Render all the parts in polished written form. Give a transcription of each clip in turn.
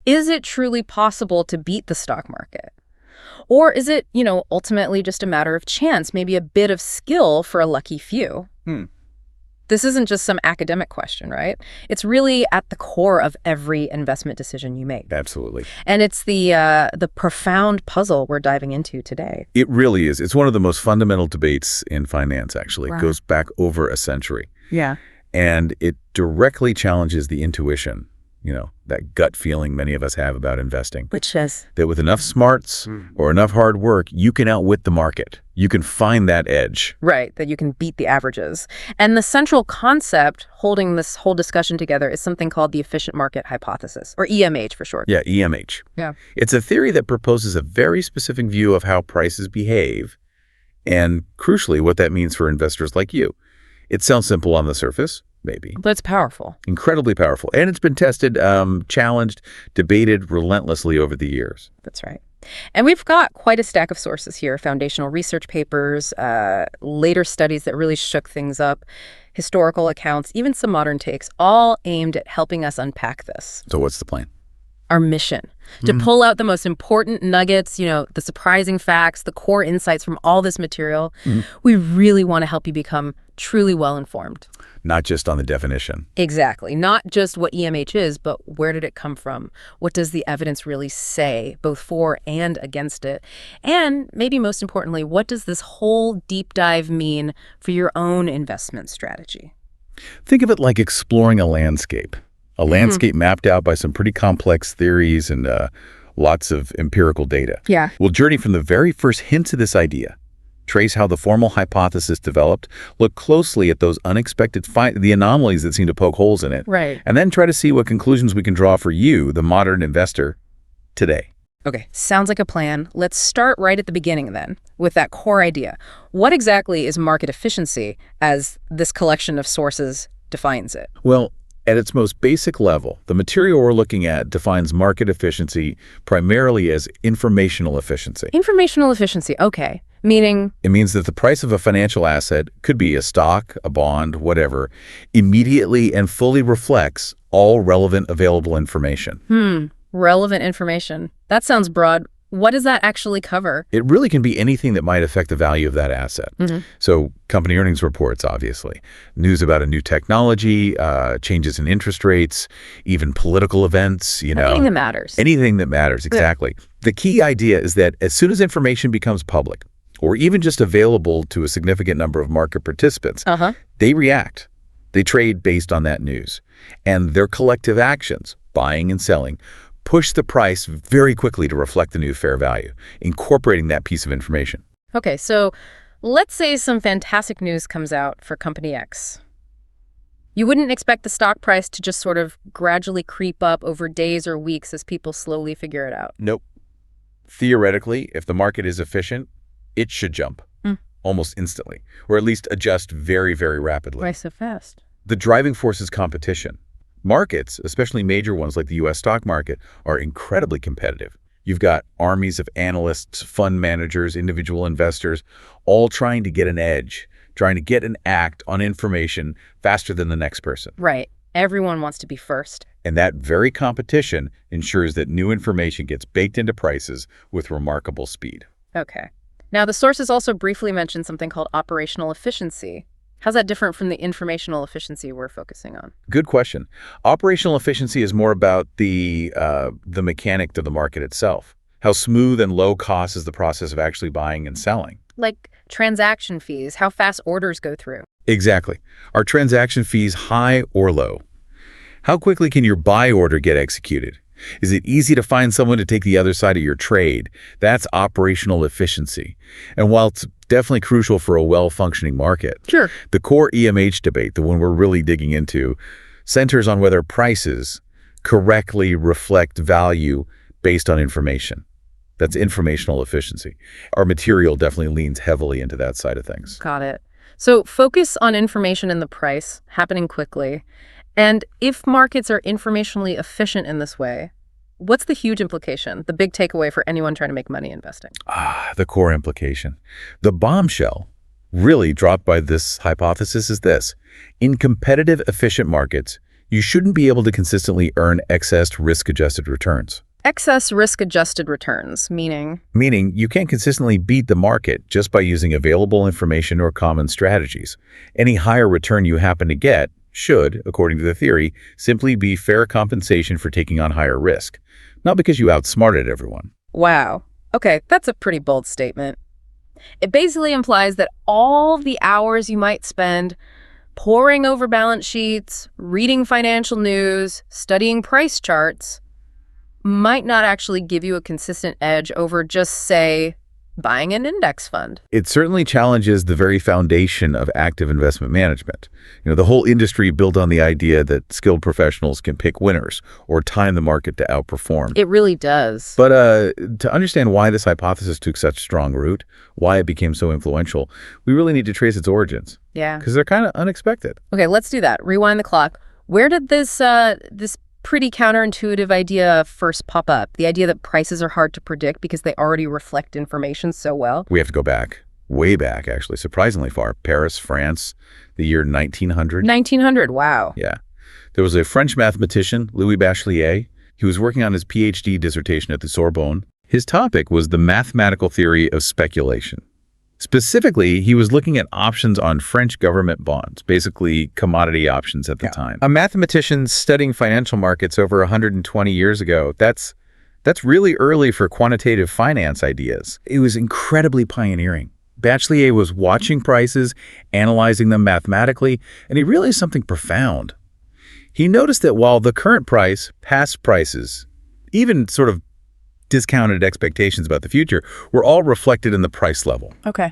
Is it truly possible to beat the stock market? Or is it, ultimately just a matter of chance, maybe a bit of skill for a lucky few? Hmm. This isn't just some academic question, right? It's really at the core of every investment decision you make. Absolutely. And it's the profound puzzle we're diving into today. It really is. It's one of the most fundamental debates in finance, actually. Wow. It goes back over a century. Yeah. And it directly challenges the intuition, that gut feeling many of us have about investing. Which says? That with enough smarts or enough hard work, you can outwit the market. You can find that edge. Right, that you can beat the averages. And the central concept holding this whole discussion together is something called the efficient market hypothesis, or EMH for short. Yeah, EMH. Yeah. It's a theory that proposes a very specific view of how prices behave and, crucially, what that means for investors like you. It sounds simple on the surface. Maybe. But it's powerful. Incredibly powerful. And it's been tested, challenged, debated relentlessly over the years. That's right. And we've got quite a stack of sources here, foundational research papers, later studies that really shook things up, historical accounts, even some modern takes, all aimed at helping us unpack this. So what's the plan? Our mission, to pull out the most important nuggets, the surprising facts, the core insights from all this material. We really want to help you become truly well-informed. Not just on the definition. Exactly. Not just what EMH is, but where did it come from? What does the evidence really say, both for and against it? And maybe most importantly, what does this whole deep dive mean for your own investment strategy? Think of it like exploring a landscape. A landscape mapped out by some pretty complex theories and lots of empirical data. Yeah. We'll journey from the very first hints of this idea, trace how the formal hypothesis developed, look closely at those unexpected the anomalies that seem to poke holes in it, Right. and then try to see what conclusions we can draw for you, the modern investor, today. Okay, sounds like a plan. Let's start right at the beginning then, with that core idea. What exactly is market efficiency as this collection of sources defines it? Well, at its most basic level, the material we're looking at defines market efficiency primarily as informational efficiency. Informational efficiency, okay. Meaning? It means that the price of a financial asset, could be a stock, a bond, whatever, immediately and fully reflects all relevant available information. Relevant information. That sounds broad. What does that actually cover? It really can be anything that might affect the value of that asset. So company earnings reports, obviously, news about a new technology, changes in interest rates, even political events, Anything that matters. Anything that matters, exactly. Yeah. The key idea is that as soon as information becomes public, or even just available to a significant number of market participants, they react. They trade based on that news. And their collective actions, buying and selling, push the price very quickly to reflect the new fair value, incorporating that piece of information. Okay, so let's say some fantastic news comes out for Company X. You wouldn't expect the stock price to just sort of gradually creep up over days or weeks as people slowly figure it out. Nope. Theoretically, if the market is efficient, it should jump almost instantly, or at least adjust very, very rapidly. Why so fast? The driving force is competition. Markets, especially major ones like the U.S. stock market, are incredibly competitive. You've got armies of analysts, fund managers, individual investors, all trying to get an edge, trying to get an act on information faster than the next person. Right. Everyone wants to be first. And that very competition ensures that new information gets baked into prices with remarkable speed. Okay. Now, the sources also briefly mentioned something called operational efficiency. How's that different from the informational efficiency we're focusing on? Good question. Operational efficiency is more about the mechanic of the market itself. How smooth and low cost is the process of actually buying and selling. Like transaction fees, how fast orders go through. Exactly. Are transaction fees high or low? How quickly can your buy order get executed? Is it easy to find someone to take the other side of your trade? That's operational efficiency. And while it's definitely crucial for a well-functioning market, Sure, the core EMH debate, the one we're really digging into, centers on whether prices correctly reflect value based on information. That's informational efficiency. Our material definitely leans heavily into that side of things. got it. So focus on information and the price happening quickly. And if markets are informationally efficient in this way, what's the huge implication, the big takeaway for anyone trying to make money investing? The core implication. The bombshell really dropped by this hypothesis is this. In competitive, efficient markets, You shouldn't be able to consistently earn excess risk-adjusted returns. Excess risk-adjusted returns, meaning? Meaning you can't consistently beat the market just by using available information or common strategies. Any higher return you happen to get should, according to the theory, simply be fair compensation for taking on higher risk, not because you outsmarted everyone. Wow. Okay, that's a pretty bold statement. It basically implies that all the hours you might spend poring over balance sheets, reading financial news, studying price charts, might not actually give you a consistent edge over just, say, buying an index fund. It certainly challenges the very foundation of active investment management. The whole industry built on the idea that skilled professionals can pick winners or time the market to outperform. It really does. But to understand why this hypothesis took such strong root, why it became so influential, we really need to trace its origins. Yeah. Because they're kind of unexpected. Okay, let's do that. Rewind the clock. Where did this pretty counterintuitive idea first pop up? The idea that prices are hard to predict because they already reflect information so well? We have to go back, way back, actually, surprisingly far. Paris, France, the year 1900. 1900, wow. Yeah. There was a French mathematician, Louis Bachelier. He was working on his PhD dissertation at the Sorbonne. His topic was the mathematical theory of speculation. Specifically, he was looking at options on French government bonds, basically commodity options at the time. A mathematician studying financial markets over 120 years ago, that's really early for quantitative finance ideas. It was incredibly pioneering. Bachelier was watching prices, analyzing them mathematically, and he realized something profound. He noticed that while the current price, past prices, even sort of discounted expectations about the future were all reflected in the price level. Okay.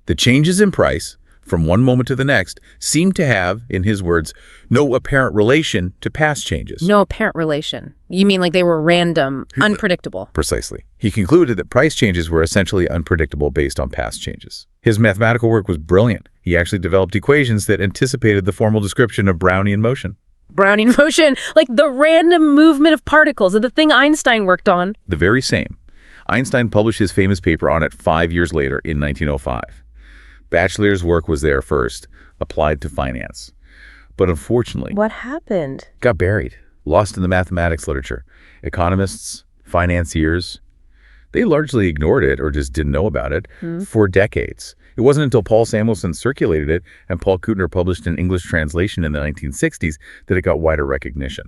The changes in price from one moment to the next seemed to have, in his words, no apparent relation to past changes. No apparent relation. You mean like they were random, unpredictable? Precisely. He concluded that price changes were essentially unpredictable based on past changes. His mathematical work was brilliant. He actually developed equations that anticipated the formal description of Brownian motion. Brownian motion, like the random movement of particles, the thing Einstein worked on. The very same. Einstein published his famous paper on it 5 years later in 1905. Bachelor's work was there first, applied to finance. But unfortunately, What happened? got buried, lost in the mathematics literature. Economists, financiers, they largely ignored it or just didn't know about it for decades. It wasn't until Paul Samuelson circulated it and Paul Kuttner published an English translation in the 1960s that it got wider recognition.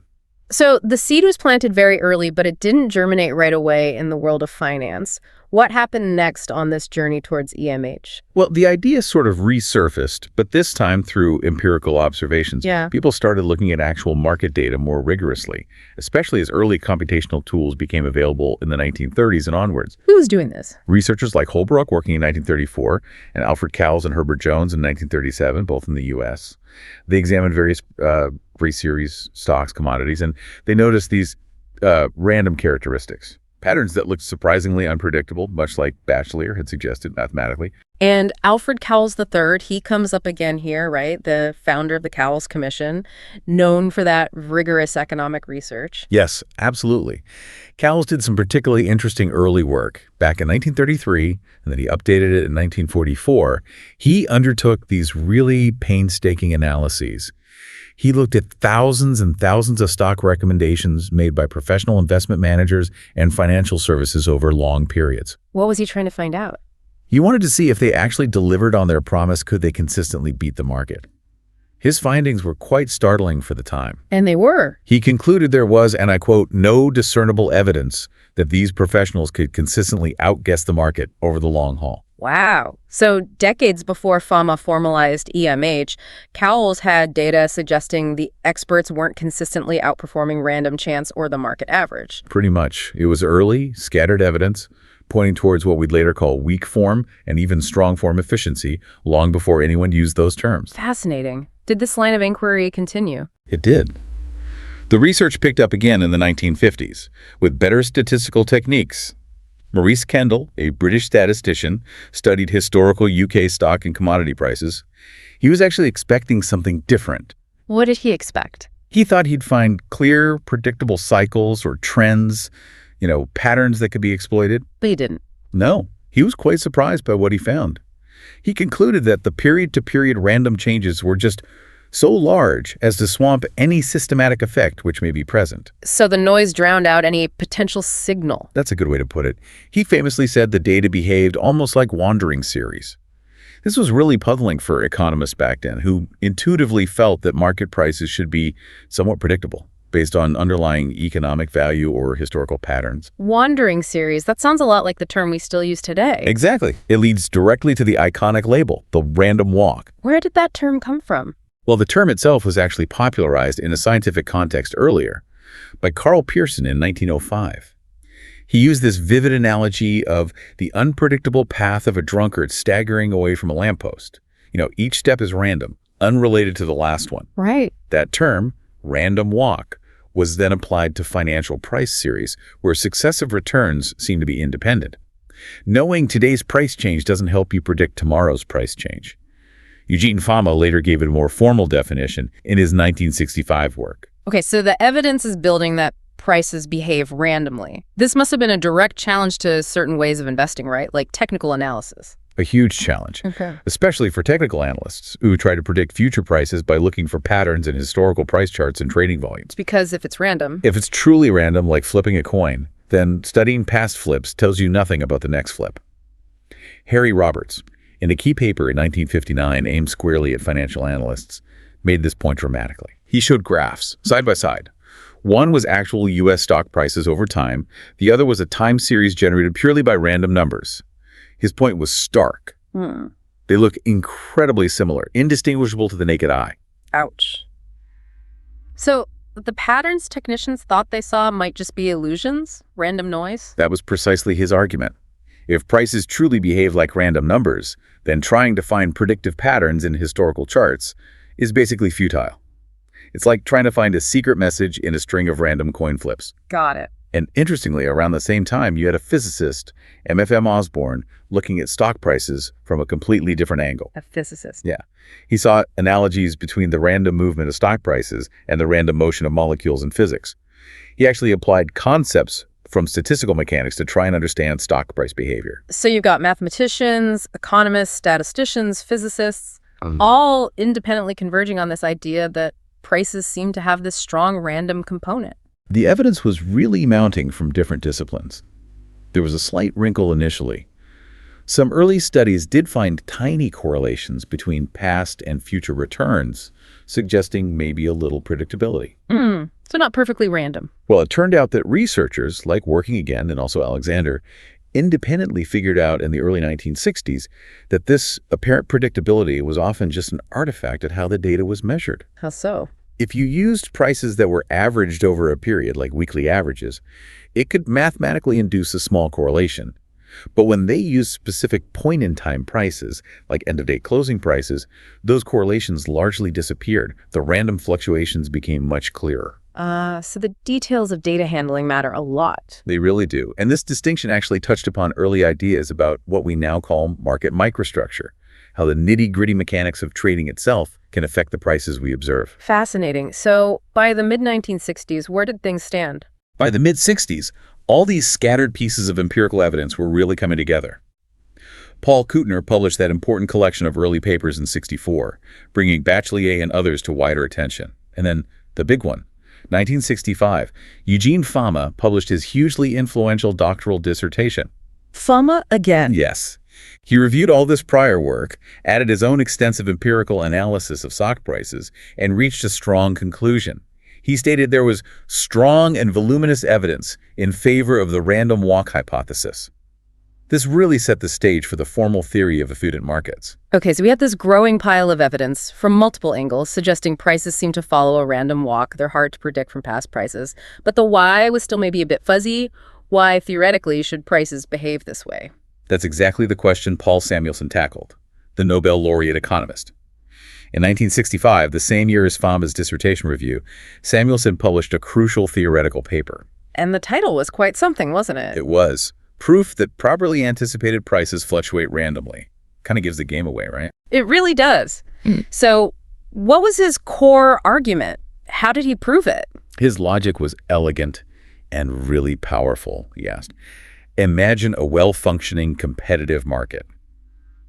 So the seed was planted very early, but it didn't germinate right away in the world of finance. What happened next on this journey towards EMH? Well, the idea sort of resurfaced, but this time through empirical observations. Yeah. People started looking at actual market data more rigorously, especially as early computational tools became available in the 1930s and onwards. Who was doing this? Researchers like Holbrook, working in 1934, and Alfred Cowles and Herbert Jones in 1937, both in the U.S. They examined various race series stocks, commodities, and they noticed these random characteristics. Patterns that looked surprisingly unpredictable, much like Bachelier had suggested mathematically. And Alfred Cowles III, he comes up again here, right? The founder of the Cowles Commission, known for that rigorous economic research. Yes, absolutely. Cowles did some particularly interesting early work. Back in 1933, and then he updated it in 1944, he undertook these really painstaking analyses. He looked at thousands and thousands of stock recommendations made by professional investment managers and financial services over long periods. What was he trying to find out? He wanted to see if they actually delivered on their promise, could they consistently beat the market. His findings were quite startling for the time. And they were. He concluded there was, and I quote, no discernible evidence that these professionals could consistently outguess the market over the long haul. Wow. So decades before FAMA formalized EMH, Cowles had data suggesting the experts weren't consistently outperforming random chance or the market average. Pretty much. It was early, scattered evidence, pointing towards what we'd later call weak form and even strong form efficiency, long before anyone used those terms. Fascinating. Did this line of inquiry continue? It did. The research picked up again in the 1950s, with better statistical techniques. Maurice Kendall, a British statistician, studied historical UK stock and commodity prices. He was actually expecting something different. What did he expect? He thought he'd find clear, predictable cycles or trends, patterns that could be exploited. But he didn't. No, he was quite surprised by what he found. He concluded that the period-to-period random changes were just so large as to swamp any systematic effect which may be present. So the noise drowned out any potential signal. That's a good way to put it. He famously said the data behaved almost like wandering series. This was really puzzling for economists back then, who intuitively felt that market prices should be somewhat predictable, based on underlying economic value or historical patterns. Wandering series, that sounds a lot like the term we still use today. Exactly. It leads directly to the iconic label, the random walk. Where did that term come from? Well, the term itself was actually popularized in a scientific context earlier by Carl Pearson in 1905. He used this vivid analogy of the unpredictable path of a drunkard staggering away from a lamppost. Each step is random, unrelated to the last one. Right. That term, random walk, was then applied to financial price series, where successive returns seem to be independent. Knowing today's price change doesn't help you predict tomorrow's price change. Eugene Fama later gave it a more formal definition in his 1965 work. Okay, so the evidence is building that prices behave randomly. This must have been a direct challenge to certain ways of investing, right? Like technical analysis. A huge challenge, especially for technical analysts who try to predict future prices by looking for patterns in historical price charts and trading volumes. Because if it's random... If it's truly random, like flipping a coin, then studying past flips tells you nothing about the next flip. Harry Roberts, in a key paper in 1959 aimed squarely at financial analysts, made this point dramatically. He showed graphs, side by side. One was actual U.S. stock prices over time. The other was a time series generated purely by random numbers. His point was stark. They look incredibly similar, indistinguishable to the naked eye. Ouch. So the patterns technicians thought they saw might just be illusions, random noise? That was precisely his argument. If prices truly behave like random numbers, then trying to find predictive patterns in historical charts is basically futile. It's like trying to find a secret message in a string of random coin flips. Got it. And interestingly, around the same time, you had a physicist, MFM Osborne, looking at stock prices from a completely different angle. A physicist. Yeah. He saw analogies between the random movement of stock prices and the random motion of molecules in physics. He actually applied concepts from statistical mechanics to try and understand stock price behavior. So you've got mathematicians, economists, statisticians, physicists, all independently converging on this idea that prices seem to have this strong random component. The evidence was really mounting from different disciplines. There was a slight wrinkle initially. Some early studies did find tiny correlations between past and future returns, suggesting maybe a little predictability. So not perfectly random. Well, it turned out that researchers, like Working Again and also Alexander, independently figured out in the early 1960s that this apparent predictability was often just an artifact of how the data was measured. How so? If you used prices that were averaged over a period, like weekly averages, it could mathematically induce a small correlation. But when they used specific point-in-time prices, like end-of-day closing prices, those correlations largely disappeared. The random fluctuations became much clearer. So the details of data handling matter a lot. They really do. And this distinction actually touched upon early ideas about what we now call market microstructure, how the nitty-gritty mechanics of trading itself can affect the prices we observe. Fascinating. So by the mid-1960s, where did things stand? By the mid-60s, all these scattered pieces of empirical evidence were really coming together. Paul Kuttner published that important collection of early papers in '64, bringing Bachelier and others to wider attention. And then the big one, 1965, Eugene Fama published his hugely influential doctoral dissertation. Fama again? Yes. He reviewed all this prior work, added his own extensive empirical analysis of stock prices, and reached a strong conclusion. He stated there was strong and voluminous evidence in favor of the random walk hypothesis. This really set the stage for the formal theory of effusion markets. Okay, so we had this growing pile of evidence from multiple angles suggesting prices seem to follow a random walk. They're hard to predict from past prices. But the why was still maybe a bit fuzzy. Why, theoretically, should prices behave this way? That's exactly the question Paul Samuelson tackled, the Nobel laureate economist. In 1965, the same year as Fama's dissertation review, Samuelson published a crucial theoretical paper. And the title was quite something, wasn't it? It was. Proof that properly anticipated prices fluctuate randomly. Kind of gives the game away, right? It really does. So what was his core argument? How did he prove it? His logic was elegant and really powerful, he asked. Imagine a well-functioning competitive market.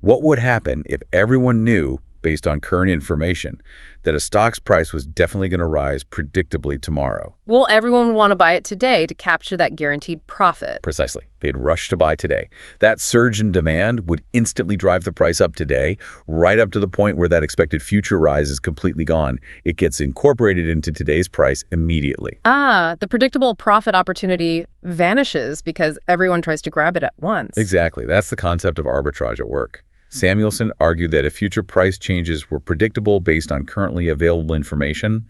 What would happen if everyone knew based on current information that a stock's price was definitely going to rise predictably tomorrow. Well, everyone would want to buy it today to capture that guaranteed profit. Precisely. They'd rush to buy today. That surge in demand would instantly drive the price up today, right up to the point where that expected future rise is completely gone. It gets incorporated into today's price immediately. The predictable profit opportunity vanishes because everyone tries to grab it at once. Exactly. That's the concept of arbitrage at work. Samuelson argued that if future price changes were predictable based on currently available information,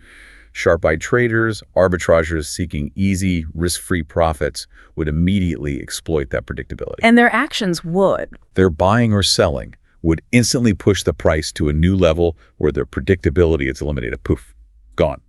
sharp-eyed traders, arbitrageurs seeking easy, risk-free profits would immediately exploit that predictability. And their actions would. Their buying or selling would instantly push the price to a new level where the predictability is eliminated. Poof, gone.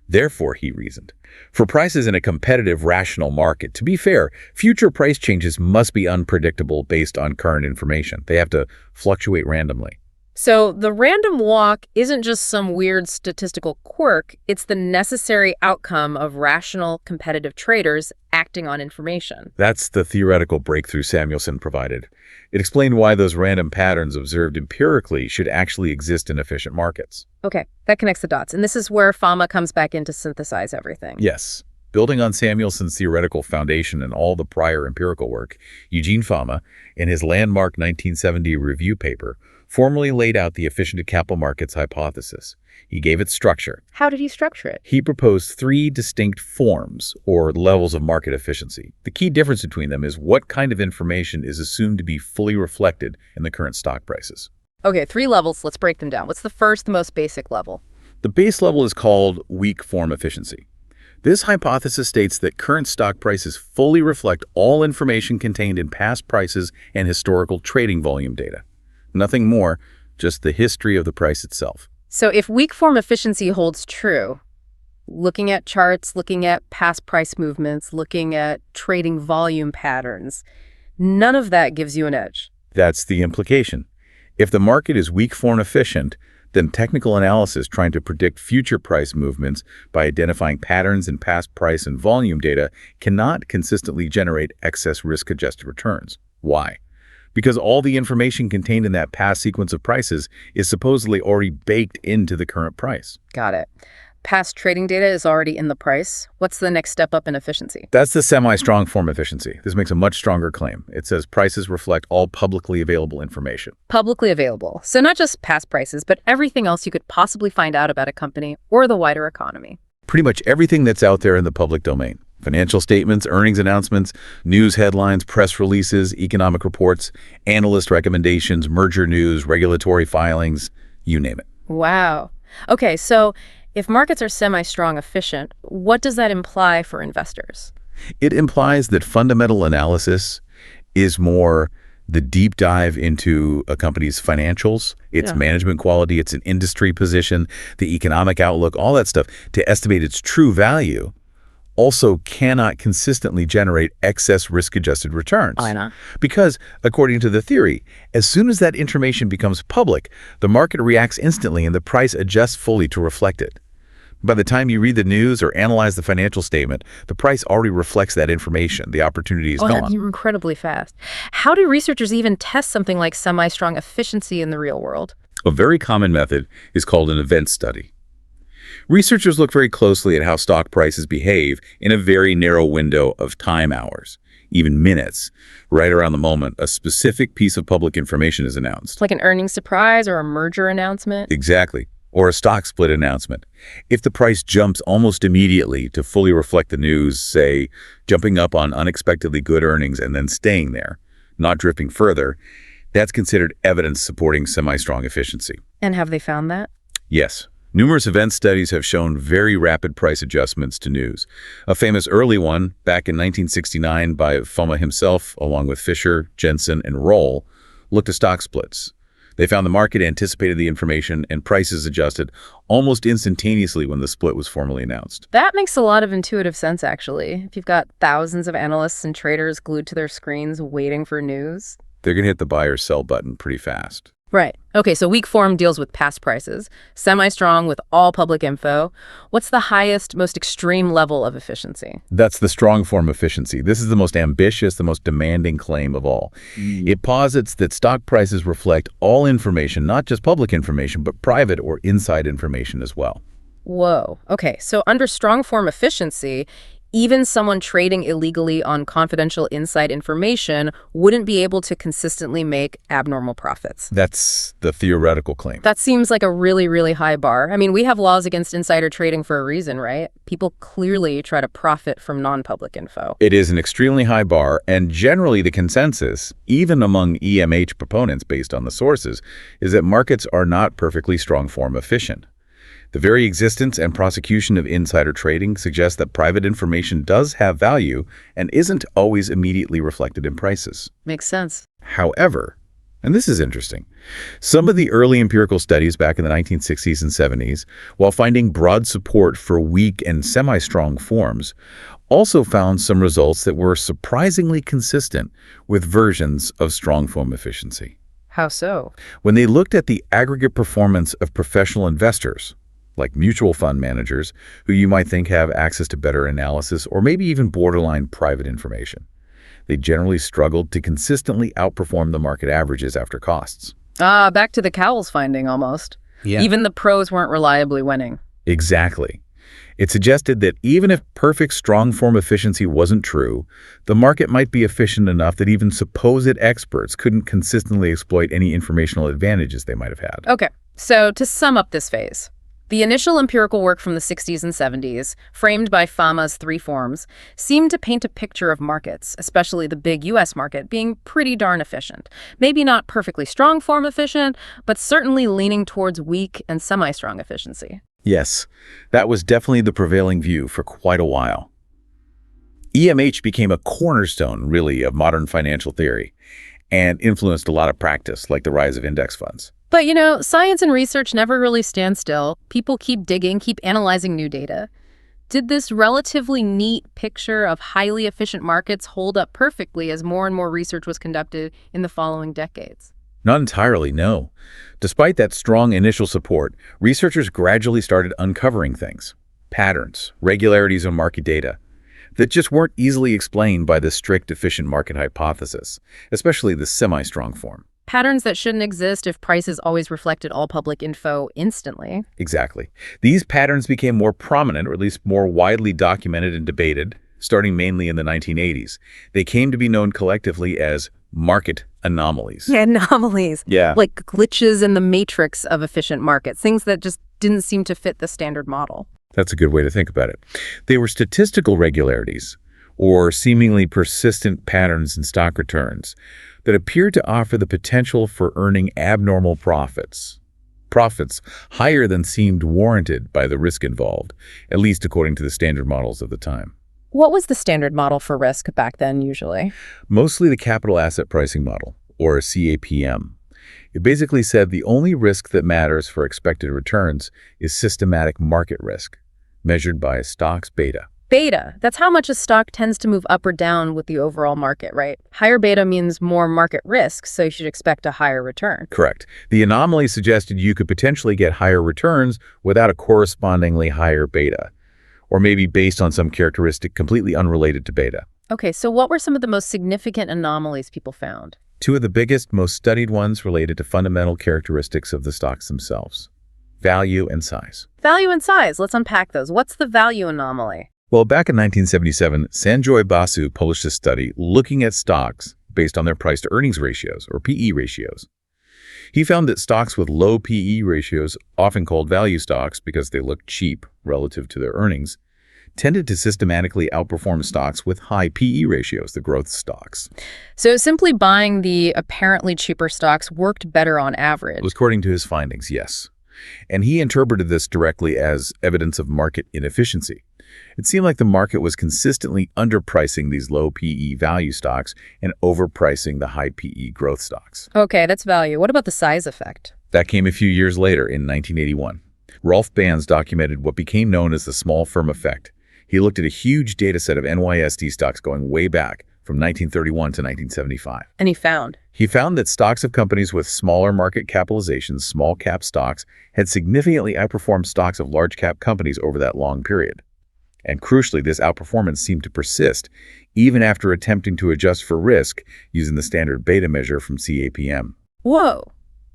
Therefore, he reasoned, for prices in a competitive, rational market, to be fair, future price changes must be unpredictable based on current information. They have to fluctuate randomly. So the random walk isn't just some weird statistical quirk, it's the necessary outcome of rational, competitive traders acting on information. That's the theoretical breakthrough Samuelson provided. It explained why those random patterns observed empirically should actually exist in efficient markets. Okay, that connects the dots. And this is where Fama comes back in to synthesize everything. Yes. Building on Samuelson's theoretical foundation and all the prior empirical work, Eugene Fama, in his landmark 1970 review paper, formally laid out the efficient capital markets hypothesis. He gave it structure. How did he structure it? He proposed 3 distinct forms, or levels of market efficiency. The key difference between them is what kind of information is assumed to be fully reflected in the current stock prices. Okay, 3 levels. Let's break them down. What's the first, the most basic level? The base level is called weak form efficiency. This hypothesis states that current stock prices fully reflect all information contained in past prices and historical trading volume data. Nothing more, just the history of the price itself. So if weak form efficiency holds true, looking at charts, looking at past price movements, looking at trading volume patterns, none of that gives you an edge. That's the implication. If the market is weak form efficient, then technical analysis trying to predict future price movements by identifying patterns in past price and volume data cannot consistently generate excess risk-adjusted returns. Why? Because all the information contained in that past sequence of prices is supposedly already baked into the current price. Got it. Past trading data is already in the price. What's the next step up in efficiency? That's the semi-strong form efficiency. This makes a much stronger claim. It says prices reflect all publicly available information. Publicly available. So not just past prices, but everything else you could possibly find out about a company or the wider economy. Pretty much everything that's out there in the public domain. Financial statements, earnings announcements, news headlines, press releases, economic reports, analyst recommendations, merger news, regulatory filings, you name it. Wow. Okay, so if markets are semi-strong efficient, what does that imply for investors? It implies that fundamental analysis is more the deep dive into a company's financials, its management quality, its an industry position, the economic outlook, all that stuff, to estimate its true value, also cannot consistently generate excess risk-adjusted returns. Why not? Because, according to the theory, as soon as that information becomes public, the market reacts instantly and the price adjusts fully to reflect it. By the time you read the news or analyze the financial statement, the price already reflects that information. The opportunity is gone. That's incredibly fast. How do researchers even test something like semi-strong efficiency in the real world? A very common method is called an event study. Researchers look very closely at how stock prices behave in a very narrow window of time hours, even minutes, right around the moment a specific piece of public information is announced. Like an earnings surprise or a merger announcement? Exactly. Or a stock split announcement. If the price jumps almost immediately to fully reflect the news, say, jumping up on unexpectedly good earnings and then staying there, not drifting further, that's considered evidence supporting semi-strong efficiency. And have they found that? Yes. Numerous event studies have shown very rapid price adjustments to news. A famous early one, back in 1969 by Fama himself, along with Fisher, Jensen, and Roll, looked at stock splits. They found the market anticipated the information and prices adjusted almost instantaneously when the split was formally announced. That makes a lot of intuitive sense, actually. If you've got thousands of analysts and traders glued to their screens waiting for news. They're going to hit the buy or sell button pretty fast. Right. Okay, so weak form deals with past prices, semi-strong with all public info. What's the highest, most extreme level of efficiency? That's the strong form efficiency. This is the most ambitious, the most demanding claim of all. It posits that stock prices reflect all information, not just public information, but private or inside information as well. Whoa. Okay, so under strong form efficiency, even someone trading illegally on confidential inside information wouldn't be able to consistently make abnormal profits. That's the theoretical claim. That seems like a really, really high bar. I mean, we have laws against insider trading for a reason, right? People clearly try to profit from non-public info. It is an extremely high bar, and generally the consensus, even among EMH proponents based on the sources, is that markets are not perfectly strong form efficient. The very existence and prosecution of insider trading suggests that private information does have value and isn't always immediately reflected in prices. Makes sense. However, and this is interesting, some of the early empirical studies back in the 1960s and 70s, while finding broad support for weak and semi-strong forms, also found some results that were surprisingly consistent with versions of strong form efficiency. How so? When they looked at the aggregate performance of professional investors, like mutual fund managers, who you might think have access to better analysis or maybe even borderline private information, they generally struggled to consistently outperform the market averages after costs. Back to the Cowles finding almost. Yeah. Even the pros weren't reliably winning. Exactly. It suggested that even if perfect strong form efficiency wasn't true, the market might be efficient enough that even supposed experts couldn't consistently exploit any informational advantages they might have had. Okay, so to sum up this phase, the initial empirical work from the 60s and 70s, framed by Fama's three forms, seemed to paint a picture of markets, especially the big U.S. market, being pretty darn efficient. Maybe not perfectly strong form efficient, but certainly leaning towards weak and semi-strong efficiency. Yes, that was definitely the prevailing view for quite a while. EMH became a cornerstone, really, of modern financial theory and influenced a lot of practice, like the rise of index funds. But, science and research never really stand still. People keep digging, keep analyzing new data. Did this relatively neat picture of highly efficient markets hold up perfectly as more and more research was conducted in the following decades? Not entirely, no. Despite that strong initial support, researchers gradually started uncovering things, patterns, regularities in market data, that just weren't easily explained by the strict efficient market hypothesis, especially the semi-strong form. Patterns that shouldn't exist if prices always reflected all public info instantly. Exactly. These patterns became more prominent, or at least more widely documented and debated, starting mainly in the 1980s. They came to be known collectively as market anomalies. Yeah, anomalies. Yeah. Like glitches in the matrix of efficient markets, things that just didn't seem to fit the standard model. That's a good way to think about it. They were statistical regularities, or seemingly persistent patterns in stock returns, that appeared to offer the potential for earning abnormal profits higher than seemed warranted by the risk involved, at least according to the standard models of the time. What was the standard model for risk back then, usually? Mostly the capital asset pricing model, or CAPM. It basically said the only risk that matters for expected returns is systematic market risk, measured by a stock's beta. Beta, that's how much a stock tends to move up or down with the overall market, right? Higher beta means more market risk, so you should expect a higher return. Correct. The anomaly suggested you could potentially get higher returns without a correspondingly higher beta, or maybe based on some characteristic completely unrelated to beta. Okay, so what were some of the most significant anomalies people found? Two of the biggest, most studied ones related to fundamental characteristics of the stocks themselves: value and size. Value and size, let's unpack those. What's the value anomaly? Well, back in 1977, Sanjoy Basu published a study looking at stocks based on their price-to-earnings ratios, or PE ratios. He found that stocks with low PE ratios, often called value stocks because they look cheap relative to their earnings, tended to systematically outperform stocks with high PE ratios, the growth stocks. So simply buying the apparently cheaper stocks worked better on average. According to his findings, yes. And he interpreted this directly as evidence of market inefficiency. It seemed like the market was consistently underpricing these low PE value stocks and overpricing the high PE growth stocks. Okay, that's value. What about the size effect? That came a few years later in 1981. Rolf Banz documented what became known as the small firm effect. He looked at a huge data set of NYSE stocks going way back, from 1931 to 1975. And he found? He found that stocks of companies with smaller market capitalizations, small cap stocks, had significantly outperformed stocks of large cap companies over that long period. And crucially, this outperformance seemed to persist, even after attempting to adjust for risk using the standard beta measure from CAPM. Whoa,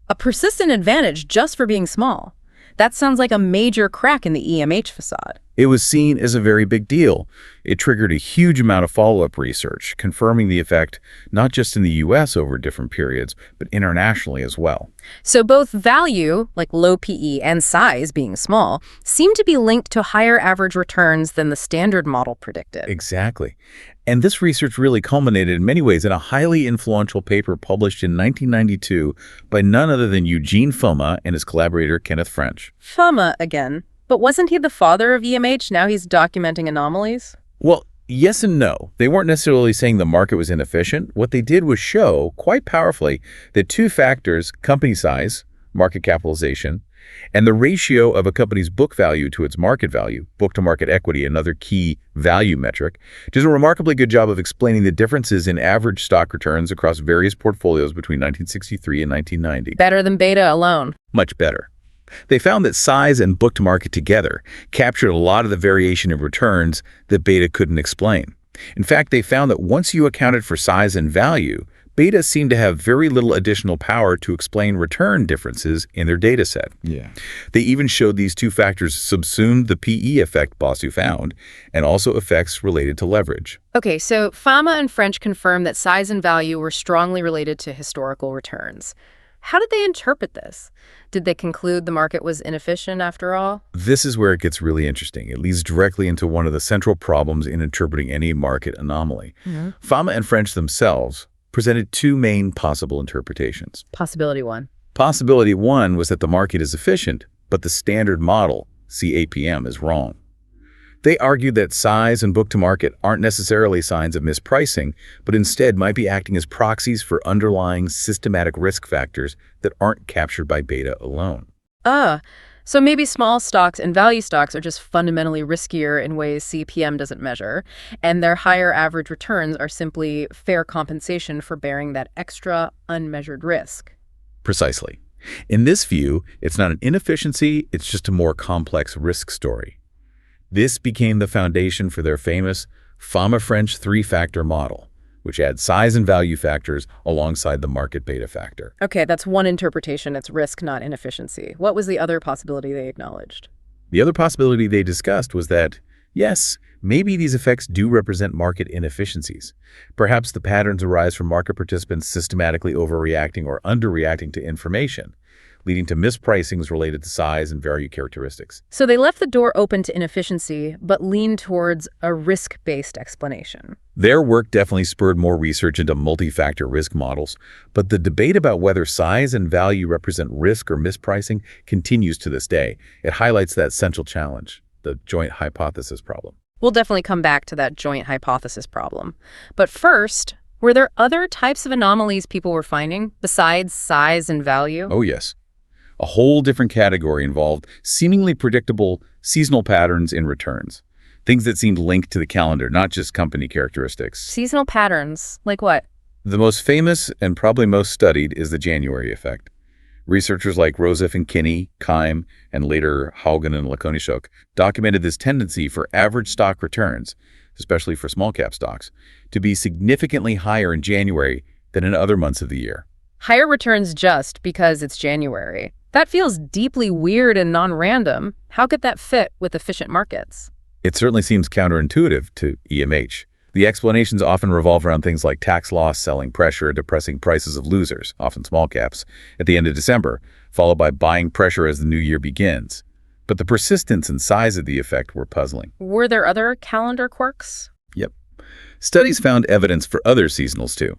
a persistent advantage just for being small. That sounds like a major crack in the EMH facade. It was seen as a very big deal. It triggered a huge amount of follow-up research, confirming the effect not just in the US over different periods, but internationally as well. So both value, like low PE, and size, being small, seem to be linked to higher average returns than the standard model predicted. Exactly. And this research really culminated in many ways in a highly influential paper published in 1992 by none other than Eugene Foma and his collaborator Kenneth French. Foma again. But wasn't he the father of EMH? Now he's documenting anomalies? Well, yes and no. They weren't necessarily saying the market was inefficient. What they did was show, quite powerfully, that two factors, company size, market capitalization, and the ratio of a company's book value to its market value, book-to-market equity, another key value metric, did a remarkably good job of explaining the differences in average stock returns across various portfolios between 1963 and 1990. Better than beta alone. Much better. They found that size and book-to-market together captured a lot of the variation in returns that beta couldn't explain. In fact, they found that once you accounted for size and value, beta seemed to have very little additional power to explain return differences in their data set. Yeah. They even showed these two factors subsumed the PE effect Bossu found, and also effects related to leverage. Okay, so Fama and French confirmed that size and value were strongly related to historical returns. How did they interpret this? Did they conclude the market was inefficient after all? This is where it gets really interesting. It leads directly into one of the central problems in interpreting any market anomaly. Fama and French themselves presented two main possible interpretations. Possibility one. Possibility one was that the market is efficient, but the standard model, CAPM, is wrong. They argued that size and book-to-market aren't necessarily signs of mispricing, but instead might be acting as proxies for underlying systematic risk factors that aren't captured by beta alone. So maybe small stocks and value stocks are just fundamentally riskier in ways CPM doesn't measure, and their higher average returns are simply fair compensation for bearing that extra unmeasured risk. Precisely. In this view, it's not an inefficiency, it's just a more complex risk story. This became the foundation for their famous Fama-French three-factor model, which adds size and value factors alongside the market beta factor. Okay, that's one interpretation. It's risk, not inefficiency. What was the other possibility they acknowledged? The other possibility they discussed was that, yes, maybe these effects do represent market inefficiencies. Perhaps the patterns arise from market participants systematically overreacting or underreacting to information, leading to mispricings related to size and value characteristics. So they left the door open to inefficiency, but leaned towards a risk-based explanation. Their work definitely spurred more research into multi-factor risk models, but the debate about whether size and value represent risk or mispricing continues to this day. It highlights that central challenge, the joint hypothesis problem. We'll definitely come back to that joint hypothesis problem. But first, were there other types of anomalies people were finding besides size and value? Oh, yes. A whole different category involved seemingly predictable seasonal patterns in returns. Things that seemed linked to the calendar, not just company characteristics. Seasonal patterns? Like what? The most famous and probably most studied is the January effect. Researchers like Rosef and Kinney, Keim, and later Haugen and Lakonishuk documented this tendency for average stock returns, especially for small cap stocks, to be significantly higher in January than in other months of the year. Higher returns just because it's January. That feels deeply weird and non-random. How could that fit with efficient markets? It certainly seems counterintuitive to EMH. The explanations often revolve around things like tax loss, selling pressure, depressing prices of losers, often small caps, at the end of December, followed by buying pressure as the new year begins. But the persistence and size of the effect were puzzling. Were there other calendar quirks? Yep. Studies found evidence for other seasonals too.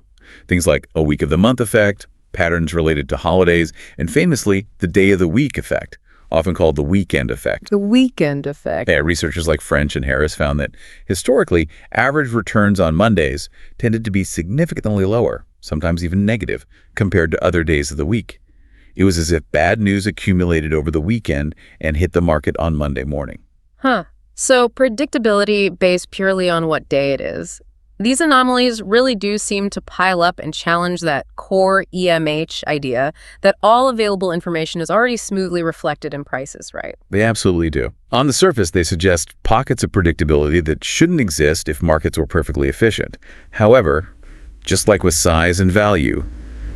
Things like a week of the month effect, patterns related to holidays, and famously, the day of the week effect, often called the weekend effect. The weekend effect. Yeah, researchers like French and Harris found that, historically, average returns on Mondays tended to be significantly lower, sometimes even negative, compared to other days of the week. It was as if bad news accumulated over the weekend and hit the market on Monday morning. So predictability based purely on what day it is These anomalies really do seem to pile up and challenge that core EMH idea that all available information is already smoothly reflected in prices, right? They absolutely do. On the surface, they suggest pockets of predictability that shouldn't exist if markets were perfectly efficient. However, just like with size and value,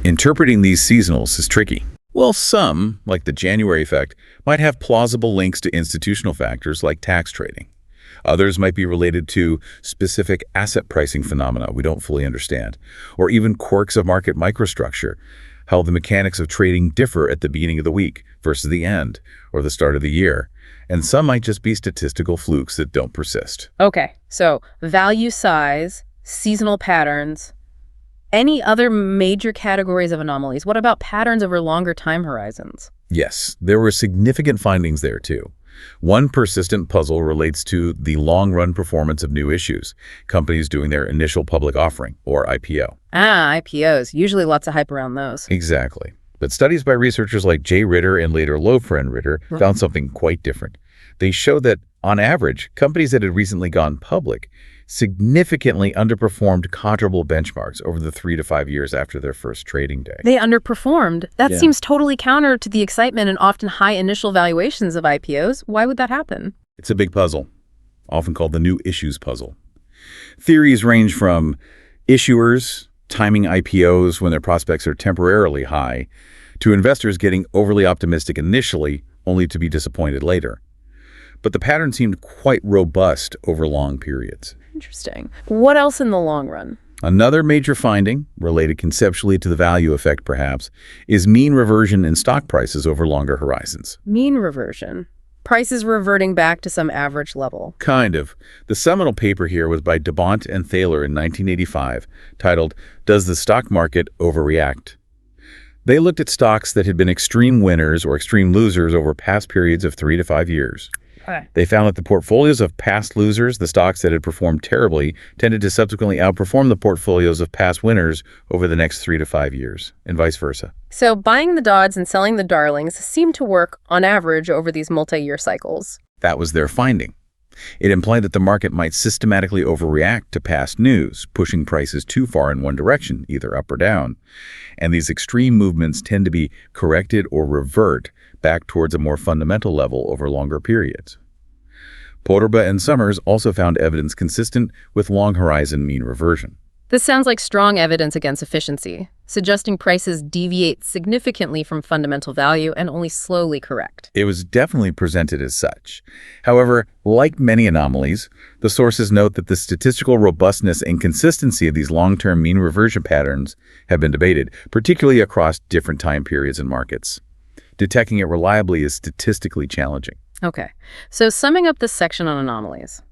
interpreting these seasonals is tricky. Well, some, like the January effect, might have plausible links to institutional factors like tax trading. Others might be related to specific asset pricing phenomena we don't fully understand, or even quirks of market microstructure, how the mechanics of trading differ at the beginning of the week versus the end or the start of the year. And some might just be statistical flukes that don't persist. Okay, so value, size, seasonal patterns. Any other major categories of anomalies? What about patterns over longer time horizons? Yes, there were significant findings there too. One persistent puzzle relates to the long-run performance of new issues, companies doing their initial public offering, or IPO. IPOs. Usually lots of hype around those. Exactly. But studies by researchers like Jay Ritter and later Loeffler and Ritter found something quite different. They show that, on average, companies that had recently gone public significantly underperformed comparable benchmarks over the 3 to 5 years after their first trading day. They underperformed. That seems totally counter to the excitement and often high initial valuations of IPOs. Why would that happen? It's a big puzzle, often called the new issues puzzle. Theories range from issuers timing IPOs when their prospects are temporarily high, to investors getting overly optimistic initially, only to be disappointed later. But the pattern seemed quite robust over long periods. Interesting. What else in the long run? Another major finding, related conceptually to the value effect perhaps, is mean reversion in stock prices over longer horizons. Mean reversion. Prices reverting back to some average level. Kind of. The seminal paper here was by DeBont and Thaler in 1985, titled, "Does the Stock Market Overreact?" They looked at stocks that had been extreme winners or extreme losers over past periods of 3 to 5 years. They found that the portfolios of past losers, the stocks that had performed terribly, tended to subsequently outperform the portfolios of past winners over the next 3 to 5 years, and vice versa. So buying the Dodds and selling the Darlings seemed to work on average over these multi-year cycles. That was their finding. It implied that the market might systematically overreact to past news, pushing prices too far in one direction, either up or down. And these extreme movements tend to be corrected or revert back towards a more fundamental level over longer periods. Porterba and Summers also found evidence consistent with long-horizon mean reversion. This sounds like strong evidence against efficiency, suggesting prices deviate significantly from fundamental value and only slowly correct. It was definitely presented as such. However, like many anomalies, the sources note that the statistical robustness and consistency of these long-term mean reversion patterns have been debated, particularly across different time periods and markets. Detecting it reliably is statistically challenging. Okay, so summing up this section on anomalies,